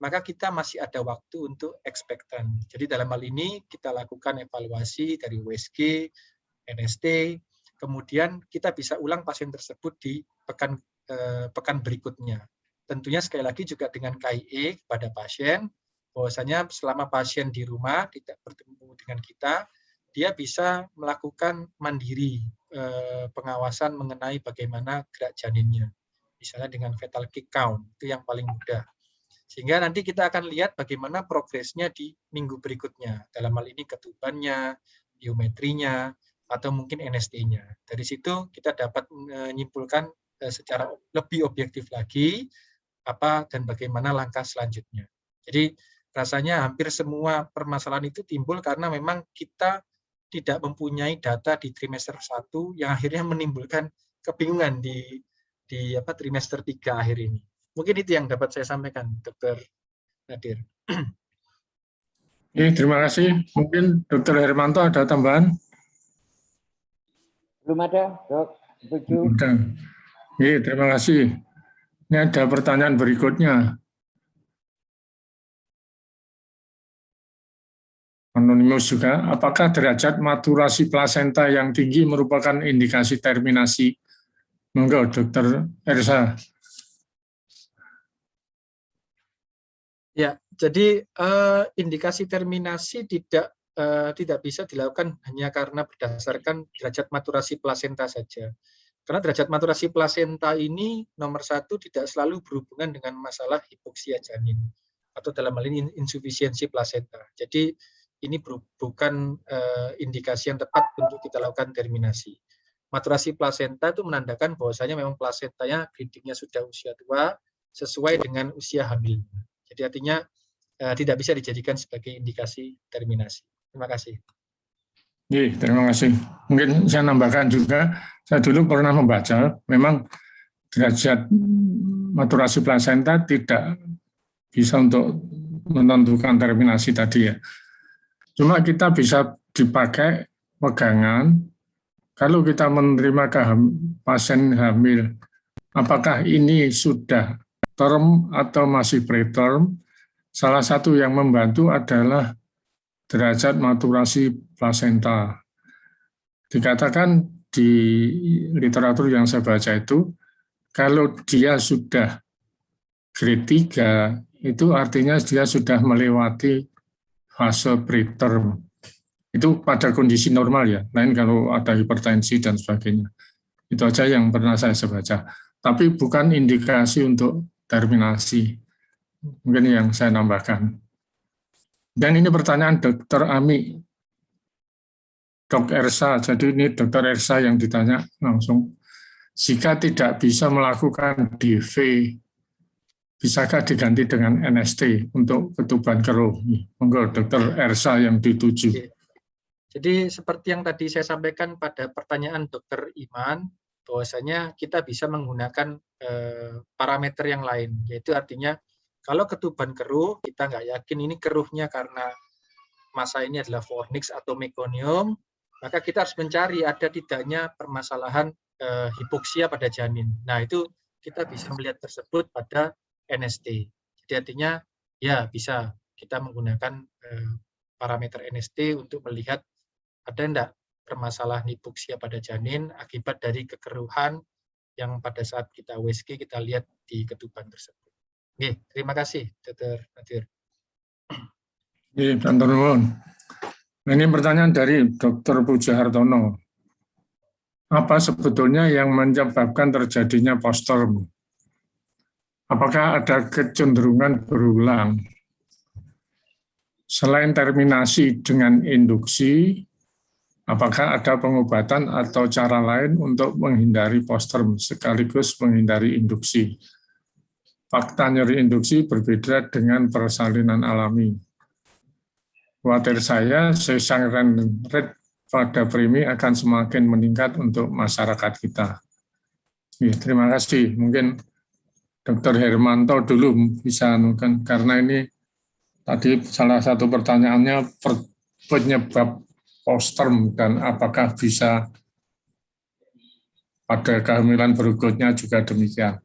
maka kita masih ada waktu untuk expectant. Jadi dalam hal ini kita lakukan evaluasi dari USG, NST, kemudian kita bisa ulang pasien tersebut di pekan berikutnya. Tentunya sekali lagi juga dengan KIE kepada pasien, bahwasanya selama pasien di rumah tidak bertemu dengan kita, dia bisa melakukan mandiri pengawasan mengenai bagaimana gerak janinnya. Misalnya dengan fetal kick count, itu yang paling mudah. Sehingga nanti kita akan lihat bagaimana progresnya di minggu berikutnya. Dalam hal ini ketubannya, biometrinya, atau mungkin NST-nya. Dari situ kita dapat menyimpulkan secara lebih objektif lagi apa dan bagaimana langkah selanjutnya. Jadi rasanya hampir semua permasalahan itu timbul karena memang kita tidak mempunyai data di trimester 1 yang akhirnya menimbulkan kebingungan di trimester 3 akhir ini. Mungkin itu yang dapat saya sampaikan, Dr. Nadir. Terima kasih. Mungkin Dr. Hermanto ada tambahan? Belum ada, Dok. Setuju. Terima kasih. Ini ada pertanyaan berikutnya. Anonimus juga, apakah derajat maturasi plasenta yang tinggi merupakan indikasi terminasi? Monggo, Dr. Ersa. Ya, jadi indikasi terminasi tidak bisa dilakukan hanya karena berdasarkan derajat maturasi plasenta saja. Karena derajat maturasi plasenta ini nomor satu tidak selalu berhubungan dengan masalah hipoksia janin atau dalam hal ini insufisiensi plasenta. Jadi ini bukan indikasi yang tepat untuk kita lakukan terminasi. Maturasi plasenta itu menandakan bahwasanya memang plasentanya gradingnya sudah usia tua sesuai dengan usia hamil. Jadi artinya tidak bisa dijadikan sebagai indikasi terminasi. Terima kasih. Terima kasih. Mungkin saya nambahkan juga, saya dulu pernah membaca, memang derajat maturasi plasenta tidak bisa untuk menentukan terminasi tadi ya. Cuma kita bisa dipakai pegangan, kalau kita menerima pasien hamil, apakah ini sudah term atau masih preterm, salah satu yang membantu adalah derajat maturasi plasenta. Dikatakan di literatur yang saya baca itu, kalau dia sudah grade 3, itu artinya dia sudah melewati fase preterm. Itu pada kondisi normal ya, lain kalau ada hipertensi dan sebagainya. Itu aja yang pernah saya baca. Tapi bukan indikasi untuk terminasi. Mungkin yang saya nambahkan. Dan ini pertanyaan Dr. Ami. Dr. Ersa, jadi ini Dr. Ersa yang ditanya langsung. Jika tidak bisa melakukan DV, bisakah diganti dengan NST untuk ketuban keruh? Monggo Dr. Ersa yang dituju. Jadi seperti yang tadi saya sampaikan pada pertanyaan Dr. Iman, bahwasanya kita bisa menggunakan parameter yang lain, yaitu artinya kalau ketuban keruh, kita nggak yakin ini keruhnya karena masa ini adalah fornix atau mekonium, maka kita harus mencari ada tidaknya permasalahan hipoksia pada janin. Nah itu kita bisa melihat tersebut pada NST. Jadi artinya ya bisa kita menggunakan parameter NST untuk melihat ada enggak permasalahan hipoksia pada janin akibat dari kekeruhan yang pada saat kita USG kita lihat di ketuban tersebut. Oke, terima kasih Dr. Nadir. Dr. Nuwun. Ini pertanyaan dari Dr. Puja Hartono. Apa sebetulnya yang menyebabkan terjadinya postterm? Apakah ada kecenderungan berulang? Selain terminasi dengan induksi, Apakah ada pengobatan atau cara lain untuk menghindari postterm sekaligus menghindari induksi? Fakta nyeri induksi berbeda dengan persalinan alami. Khawatir saya, sesang rate pada premi akan semakin meningkat untuk masyarakat kita. Ya, terima kasih. Mungkin Dr. Hermanto dulu bisa, karena ini tadi salah satu pertanyaannya penyebab postterm dan apakah bisa pada kehamilan berikutnya juga demikian.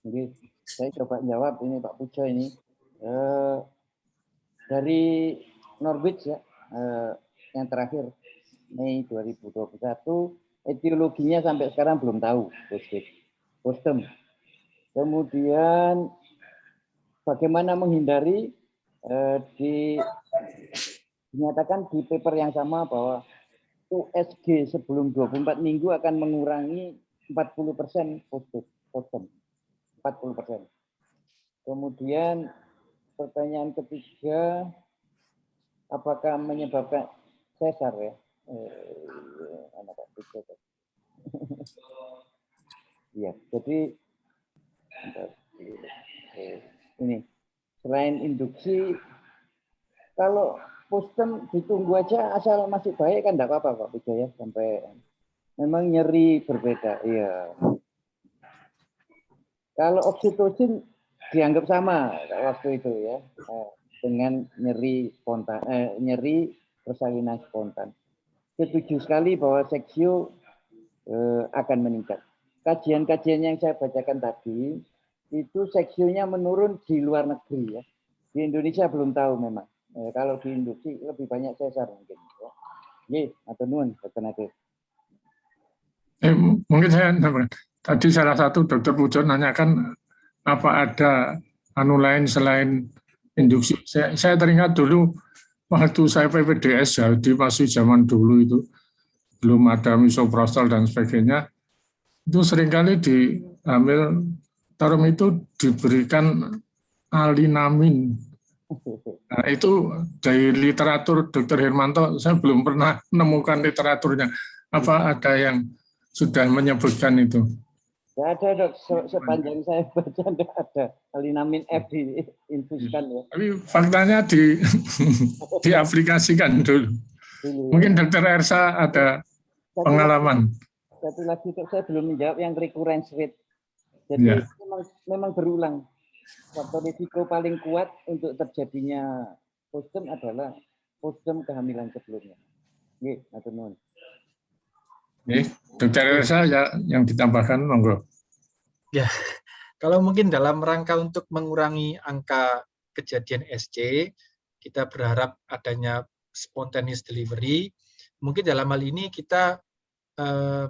Jadi saya coba jawab ini Pak Pujo ini. Dari Norwich ya, yang terakhir Mei 2021, etiologinya sampai sekarang belum tahu postterm. Kemudian bagaimana menghindari, dinyatakan di paper yang sama bahwa USG sebelum 24 minggu akan mengurangi 40% postterm. 40%. Kemudian pertanyaan ketiga, apakah menyebabkan sesar ya? Iya, jadi ini selain induksi, kalau postterm ditunggu aja asal masih baik kan enggak apa-apa Pak Pujo ya, sampai memang nyeri berbeda. Iya. Kalau oksitosin dianggap sama waktu itu ya, dengan nyeri spontan, nyeri persalinan spontan. Setuju sekali bahwa seksio akan meningkat. Kajian-kajian yang saya bacakan tadi itu seksionya menurun di luar negeri ya. Di Indonesia belum tahu memang. Kalau di induksi lebih banyak sesar mungkin. Ya, atau nuwun Dr. Nadir. Mungkin saya tadi salah satu Dr. Pujo nanyakan apa ada anu lain selain induksi. Saya teringat dulu waktu saya PPDS jadi masih zaman dulu itu belum ada misoprostol dan sebagainya. Itu seringkali diambil tarum itu diberikan alinamin. Nah, itu dari literatur Dr. Hermanto saya belum pernah menemukan literaturnya. Apa ada yang sudah menyebutkan itu? Tidak ada dok, sepanjang saya baca tidak ada alinamin F diinfuskan ya. Tapi faktanya diaplikasikan dulu. Mungkin Dr. Ersa ada pengalaman. Satu lagi saya belum menjawab yang recurrence rate. Jadi ya, memang berulang. Faktor risiko paling kuat untuk terjadinya postterm adalah postterm kehamilan sebelumnya. Oke, matur nuwun. Dr. Ersa ya, yang ditambahkan monggo. Ya, kalau mungkin dalam rangka untuk mengurangi angka kejadian SC, kita berharap adanya spontaneous delivery. Mungkin dalam hal ini kita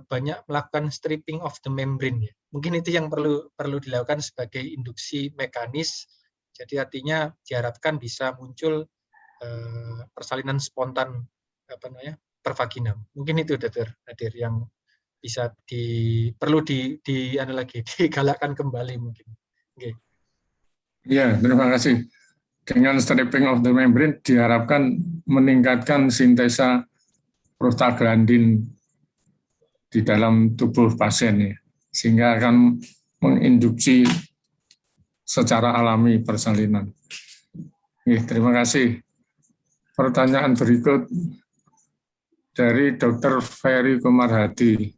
banyak melakukan stripping of the membrane. Ya. Mungkin itu yang perlu dilakukan sebagai induksi mekanis. Jadi artinya diharapkan bisa muncul persalinan spontan per vaginam. Mungkin itu Dr. Nadir yang bisa perlu digalakkan kembali mungkin. Okay. Ya, terima kasih. Dengan stripping of the membrane diharapkan meningkatkan sintesa prostaglandin di dalam tubuh pasien ya, sehingga akan menginduksi secara alami persalinan. Terima kasih. Pertanyaan berikut dari Dr. Ferry Komarhadi.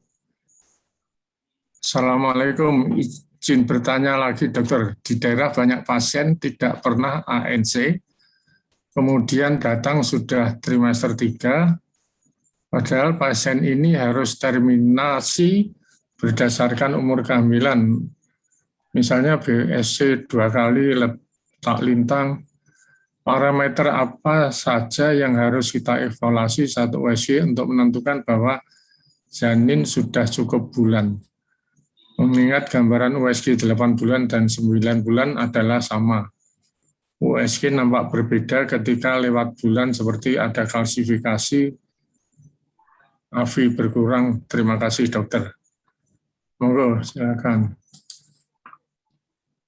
Assalamualaikum, izin bertanya lagi dokter, di daerah banyak pasien tidak pernah ANC, kemudian datang sudah trimester 3, padahal pasien ini harus terminasi berdasarkan umur kehamilan, misalnya BSC 2 kali, letak lintang, parameter apa saja yang harus kita evaluasi saat USG untuk menentukan bahwa janin sudah cukup bulan. Mengingat gambaran USG 8 bulan dan 9 bulan adalah sama. USG nampak berbeda ketika lewat bulan seperti ada kalsifikasi, AFI berkurang. Terima kasih dokter. Monggo, silakan.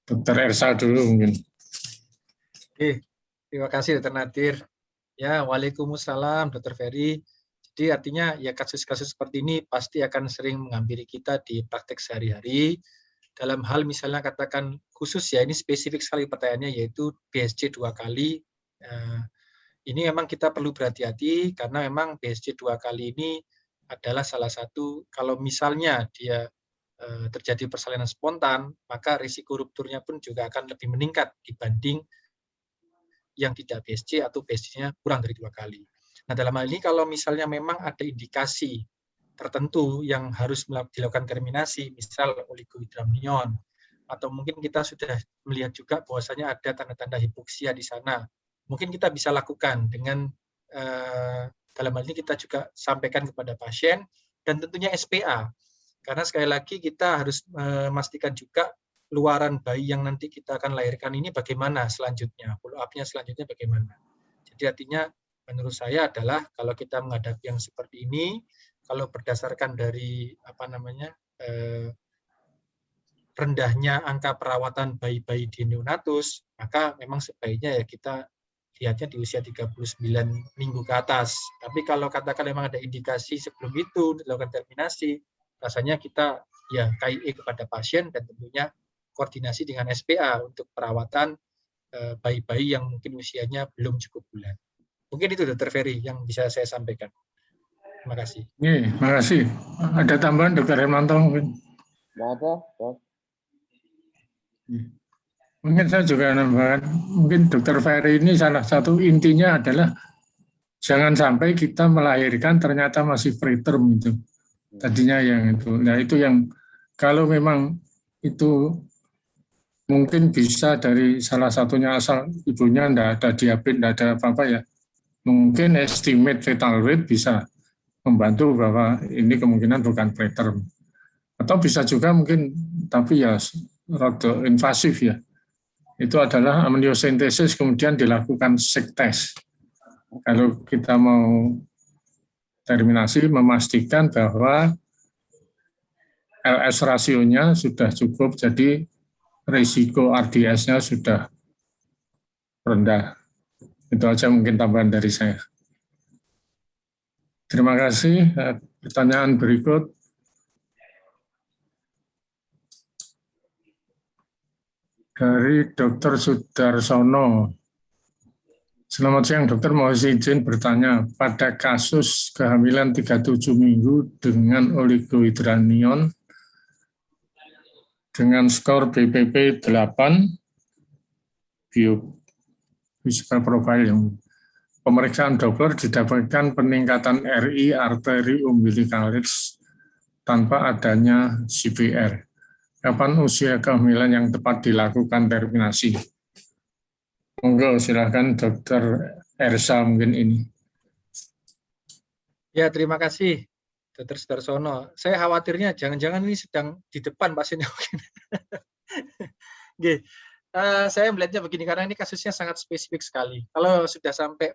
Dokter Ersa dulu mungkin. Oke, terima kasih Dr. Nadir. Ya, waalaikumsalam Dr. Ferry. Jadi artinya ya kasus-kasus seperti ini pasti akan sering menghampiri kita di praktek sehari-hari. Dalam hal misalnya katakan khusus ya, ini spesifik sekali pertanyaannya, yaitu BSC 2 kali. Ini memang kita perlu berhati-hati karena memang BSC 2 kali ini adalah salah satu, kalau misalnya dia terjadi persalinan spontan, maka risiko rupturnya pun juga akan lebih meningkat dibanding yang tidak BSC atau BSC-nya kurang dari 2 kali. Nah, dalam hal ini kalau misalnya memang ada indikasi tertentu yang harus dilakukan terminasi, misal oligohidramnion, atau mungkin kita sudah melihat juga bahwasanya ada tanda-tanda hipoksia di sana, mungkin kita bisa lakukan dengan dalam hal ini kita juga sampaikan kepada pasien dan tentunya SPA. Karena sekali lagi kita harus memastikan juga luaran bayi yang nanti kita akan lahirkan ini bagaimana selanjutnya, follow up-nya selanjutnya bagaimana. Jadi artinya menurut saya adalah kalau kita menghadapi yang seperti ini, kalau berdasarkan dari rendahnya angka perawatan bayi-bayi di neonatus, maka memang sebaiknya ya kita lihatnya di usia 39 minggu ke atas. Tapi kalau katakan memang ada indikasi sebelum itu dilakukan terminasi, rasanya kita ya KIE kepada pasien dan tentunya koordinasi dengan SPA untuk perawatan bayi-bayi yang mungkin usianya belum cukup bulan. Mungkin itu Dr. Ferry yang bisa saya sampaikan. Terima kasih. Terima kasih. Ada tambahan Dr. Hermanto mungkin? Nggak ada, Dok. Mungkin saya juga nambahkan, mungkin Dr. Ferry ini salah satu intinya adalah jangan sampai kita melahirkan ternyata masih preterm itu. Tadinya yang itu. Nah itu yang kalau memang itu mungkin bisa dari salah satunya asal ibunya tidak ada diabetes, tidak ada apa-apa ya. Mungkin estimate fetal weight bisa membantu bahwa ini kemungkinan bukan preterm. Atau bisa juga mungkin, tapi ya rada invasif ya. Itu adalah amniocentesis kemudian dilakukan seq test. Kalau kita mau terminasi memastikan bahwa LS rasionya sudah cukup, jadi risiko RDS-nya sudah rendah. Itu aja mungkin tambahan dari saya. Terima kasih. Pertanyaan berikut. Dari Dr. Sudarsono. Selamat siang dokter, mau izin bertanya, pada kasus kehamilan 37 minggu dengan oligohidramnion dengan skor BPP 8, biophysical profile yang pemeriksaan Doppler didapatkan peningkatan RI arteri umbilicalis tanpa adanya CPR. Kapan usia kehamilan yang tepat dilakukan terminasi? Monggo silakan Dr. Ersa mungkin ini. Ya, terima kasih Dr. Sudarsono. Saya khawatirnya jangan-jangan ini sedang di depan pasiennya. Saya melihatnya begini karena ini kasusnya sangat spesifik sekali. Kalau sudah sampai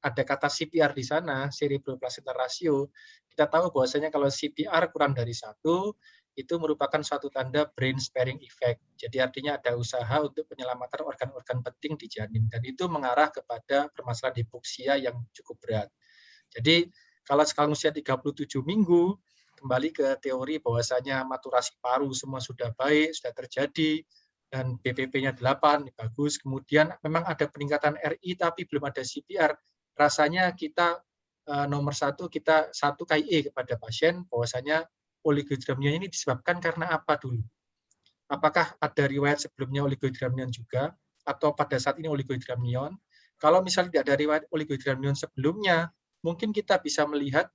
ada kata CPR di sana, cerebroplacental ratio, kita tahu bahwasanya kalau CPR kurang dari 1, itu merupakan suatu tanda brain sparing effect. Jadi artinya ada usaha untuk penyelamatan organ-organ penting di janin. Dan itu mengarah kepada permasalahan hipoksia yang cukup berat. Jadi kalau sekarang usia 37 minggu, kembali ke teori bahwasanya maturasi paru semua sudah baik, sudah terjadi, dan BPP-nya 8, bagus. Kemudian memang ada peningkatan RI tapi belum ada CPR. Rasanya kita nomor 1, kita satu KIE kepada pasien bahwasanya oligohidramnion ini disebabkan karena apa dulu? Apakah ada riwayat sebelumnya oligohidramnion juga atau pada saat ini oligohidramnion? Kalau misalnya tidak ada riwayat oligohidramnion sebelumnya, mungkin kita bisa melihat,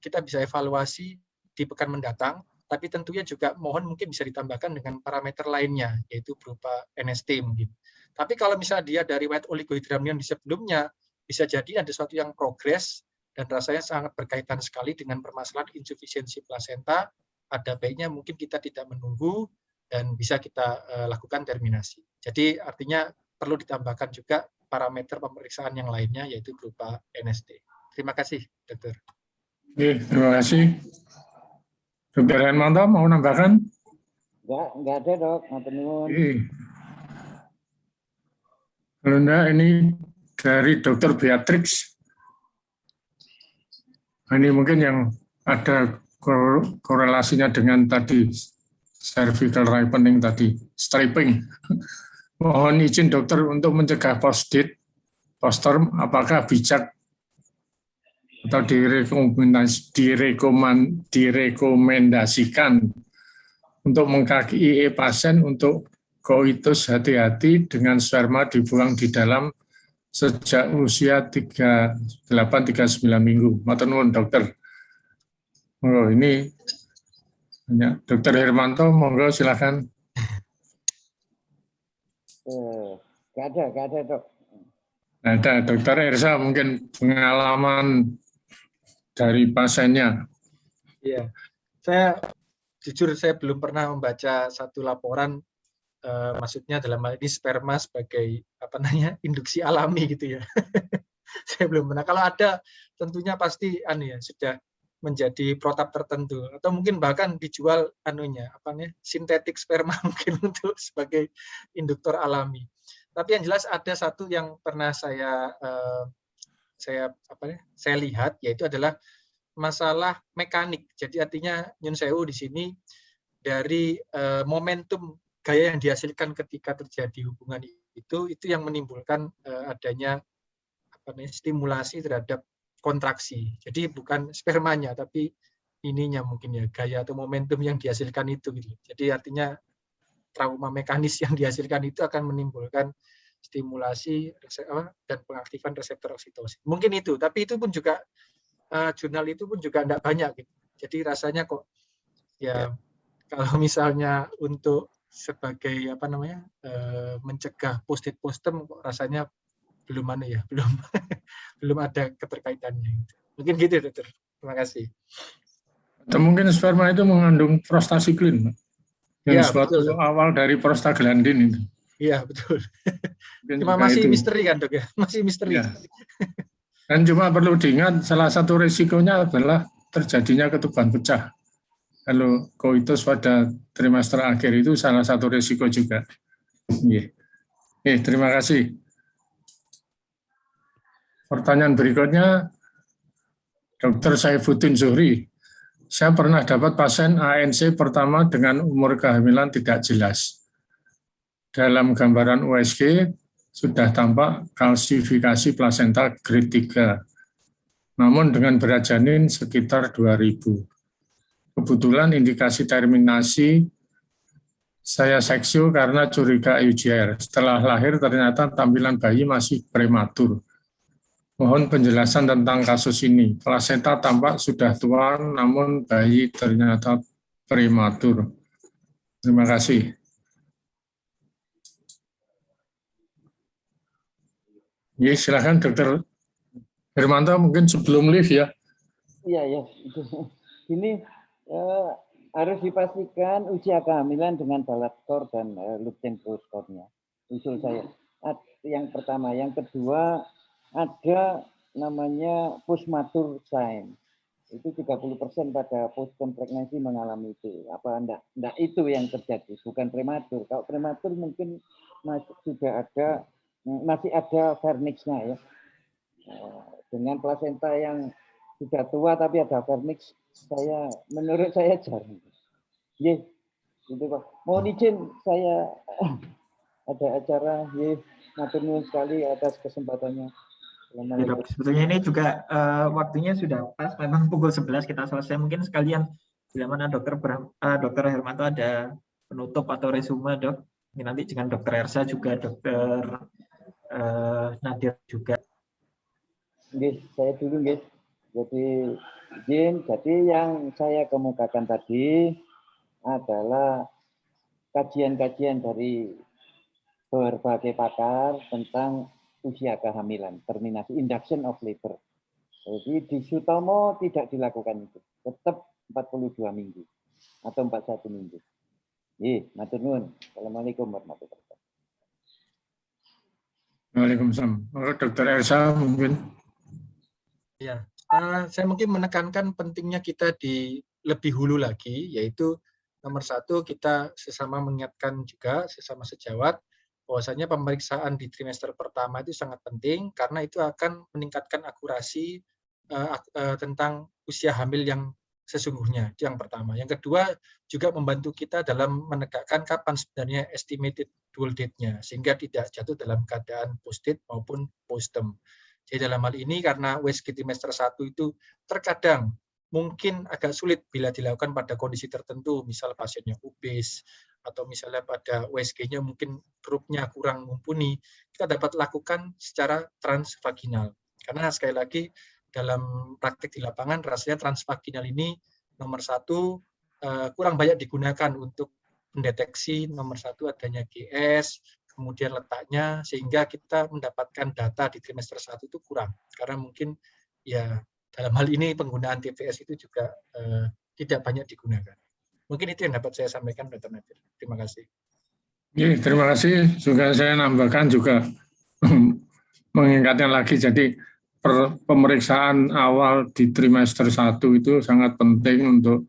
kita bisa evaluasi di pekan mendatang, tapi tentunya juga mohon mungkin bisa ditambahkan dengan parameter lainnya, yaitu berupa NST mungkin. Tapi kalau misalnya dia ada riwayat oligohidramnion di sebelumnya, bisa jadi ada sesuatu yang progres, dan rasanya sangat berkaitan sekali dengan permasalahan insufisiensi plasenta, ada baiknya mungkin kita tidak menunggu dan bisa kita lakukan terminasi. Jadi artinya perlu ditambahkan juga parameter pemeriksaan yang lainnya, yaitu berupa NST. Terima kasih, dokter. Oke, terima kasih. Dr. Hermanto mau nambahkan? Enggak ada, Dok. Oke. Kalau enggak, ini dari Dr. Beatrix. Ini mungkin yang ada korelasinya dengan tadi cervical ripening tadi, stripping. Mohon izin dokter untuk mencegah postterm, apakah bijak atau direkomendasikan untuk mengkaki IE pasien untuk koitus hati-hati dengan sperma dibuang di dalam sejak usia 38-39 minggu. Matur nuwun dokter. Oh, ini Dokter Hermanto, monggo silakan. Nggak ada dok. Ada Dokter Ersa mungkin pengalaman dari pasiennya. Iya, jujur saya belum pernah membaca satu laporan, maksudnya dalam hal ini sperma sebagai induksi alami gitu ya. Saya belum pernah. Kalau ada, tentunya pasti sudah menjadi protap tertentu, atau mungkin bahkan dijual sintetik sperma mungkin untuk sebagai induktor alami. Tapi yang jelas ada satu yang pernah saya lihat, yaitu adalah masalah mekanik. Jadi artinya nyun sewu di sini dari momentum gaya yang dihasilkan ketika terjadi hubungan itu yang menimbulkan adanya stimulasi terhadap kontraksi. Jadi bukan spermanya, tapi ininya mungkin ya, gaya atau momentum yang dihasilkan itu. Gitu. Jadi artinya trauma mekanis yang dihasilkan itu akan menimbulkan stimulasi dan pengaktifan reseptor oksitosin. Mungkin itu, tapi itu pun juga jurnal itu pun juga tidak banyak. Gitu. Jadi rasanya kok ya kalau misalnya untuk sebagai mencegah postpartum kok rasanya belum belum ada keterkaitannya. Mungkin gitu dokter. Terima kasih. Atau mungkin sperma itu mengandung prostasiklin, yang ya, suatu betul, awal dari prostaglandin itu. Iya betul. Cuma masih itu misteri kan dok ya, masih misteri. Ya. Dan cuma perlu diingat salah satu risikonya adalah terjadinya ketuban pecah. Kalau koitus pada trimester akhir itu salah satu risiko juga. Terima kasih. Pertanyaan berikutnya, Dr. Saifuddin Zuhri. Saya pernah dapat pasien ANC pertama dengan umur kehamilan tidak jelas. Dalam gambaran USG sudah tampak kalsifikasi plasenta grade 3. Namun dengan berat janin sekitar 2000. Kebetulan indikasi terminasi saya seksio karena curiga UGR. Setelah lahir ternyata tampilan bayi masih prematur. Mohon penjelasan tentang kasus ini. Plasenta tampak sudah tua, namun bayi ternyata prematur. Terima kasih. Ya, silakan Dokter Hermanto, mungkin sebelum live ya. Iya. Ini harus dipastikan usia kehamilan dengan Balat score dan Lutsenko score-nya. Usul saya. Yang pertama, yang kedua ada namanya postmatur sign. Itu 30% pada postpartum pregnancy mengalami itu. Apa enggak itu yang terjadi, bukan prematur. Kalau prematur mungkin masih ada vernix-nya ya. Dengan plasenta yang sudah tua tapi ada vernix, menurut saya jarang. Gitu Pak. Mohon izin saya ada acara, matur nuwun sekali atas kesempatannya. Ya, dok. Sebetulnya ini juga waktunya sudah pas, memang pukul 11 kita selesai. Mungkin sekalian bila mana Dokter Hermanto ada penutup atau resume dok. Ini nanti dengan Dokter Ersa juga Dokter Nadir juga. Saya dulu Jadi yang saya kemukakan tadi adalah kajian-kajian dari berbagai pakar tentang usia kehamilan, terminasi, induction of labor. Jadi di Sutomo tidak dilakukan itu, tetap 42 minggu atau 41 minggu. Matur nuwun. Assalamualaikum warahmatullahi wabarakatuh. Waalaikumsalam. Dokter Ersa mungkin. Ya, saya mungkin menekankan pentingnya kita di lebih hulu lagi, yaitu nomor satu kita sesama mengingatkan juga sesama sejawat bahwasanya pemeriksaan di trimester pertama itu sangat penting karena itu akan meningkatkan akurasi tentang usia hamil yang sesungguhnya. Itu yang pertama. Yang kedua, juga membantu kita dalam menegakkan kapan sebenarnya estimated due date-nya, sehingga tidak jatuh dalam keadaan post-date maupun postem. Jadi dalam hal ini karena USG trimester 1 itu terkadang mungkin agak sulit bila dilakukan pada kondisi tertentu, misal pasiennya obes, atau misalnya pada USG-nya mungkin grupnya kurang mumpuni, kita dapat lakukan secara transvaginal. Karena sekali lagi, dalam praktik di lapangan, rasanya transvaginal ini nomor 1 kurang banyak digunakan untuk mendeteksi nomor 1 adanya GS, kemudian letaknya, sehingga kita mendapatkan data di trimester 1 itu kurang. Karena mungkin ya dalam hal ini penggunaan TVS itu juga tidak banyak digunakan. Mungkin itu yang dapat saya sampaikan, Dr. Nadir. Terima kasih. Ya, terima kasih. Juga saya nambahkan juga mengingatkan lagi, jadi pemeriksaan awal di trimester 1 itu sangat penting untuk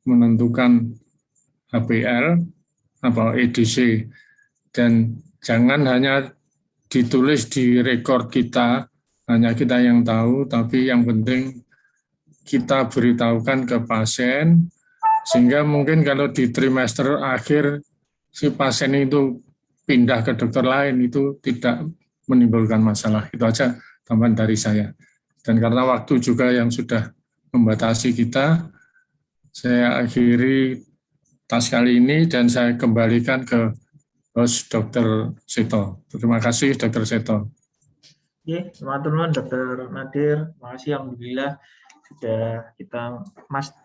menentukan HPL atau EDC, dan jangan hanya ditulis di rekor kita, hanya kita yang tahu, tapi yang penting kita beritahukan ke pasien, sehingga mungkin kalau di trimester akhir si pasien itu pindah ke dokter lain, itu tidak menimbulkan masalah. Itu aja tambahan dari saya. Dan karena waktu juga yang sudah membatasi kita, saya akhiri tas kali ini dan saya kembalikan ke host Dr. Seto. Terima kasih Dr. Seto. Oke, selamat malam Dr. Nadir. Terima kasih, alhamdulillah sudah kita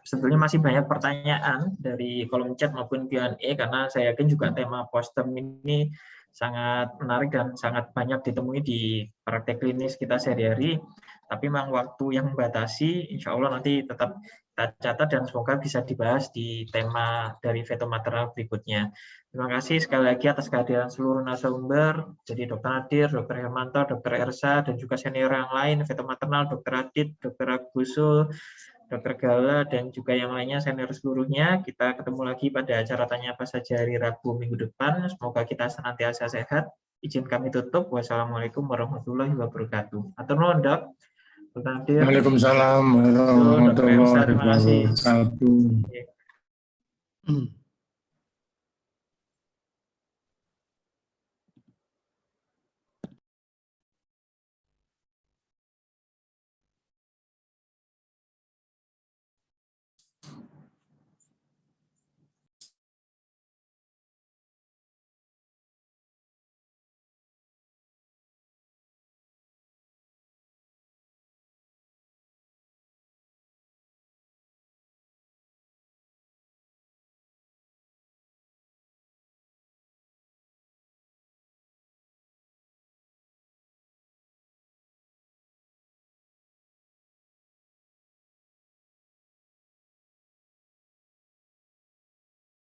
sebetulnya masih banyak pertanyaan dari kolom chat maupun Q&A, karena saya yakin juga tema postem ini sangat menarik dan sangat banyak ditemui di praktek klinis kita sehari-hari. Tapi memang waktu yang membatasi, insya Allah nanti tetap kita catat dan semoga bisa dibahas di tema dari Veto Maternal berikutnya. Terima kasih sekali lagi atas kehadiran seluruh narasumber, jadi Dr. Nadir, Dr. Hermanto, Dr. Ersa, dan juga senior yang lain, Veto Maternal, Dr. Adit, Dr. Agusul, Dr. Gala, dan juga yang lainnya senior seluruhnya. Kita ketemu lagi pada acara Tanya Apa Saja hari Rabu minggu depan. Semoga kita senantiasa sehat. Izin kami tutup. Wassalamualaikum warahmatullahi wabarakatuh. Atur nuhun, Dok. Waalaikumsalam warahmatullahi wabarakatuh.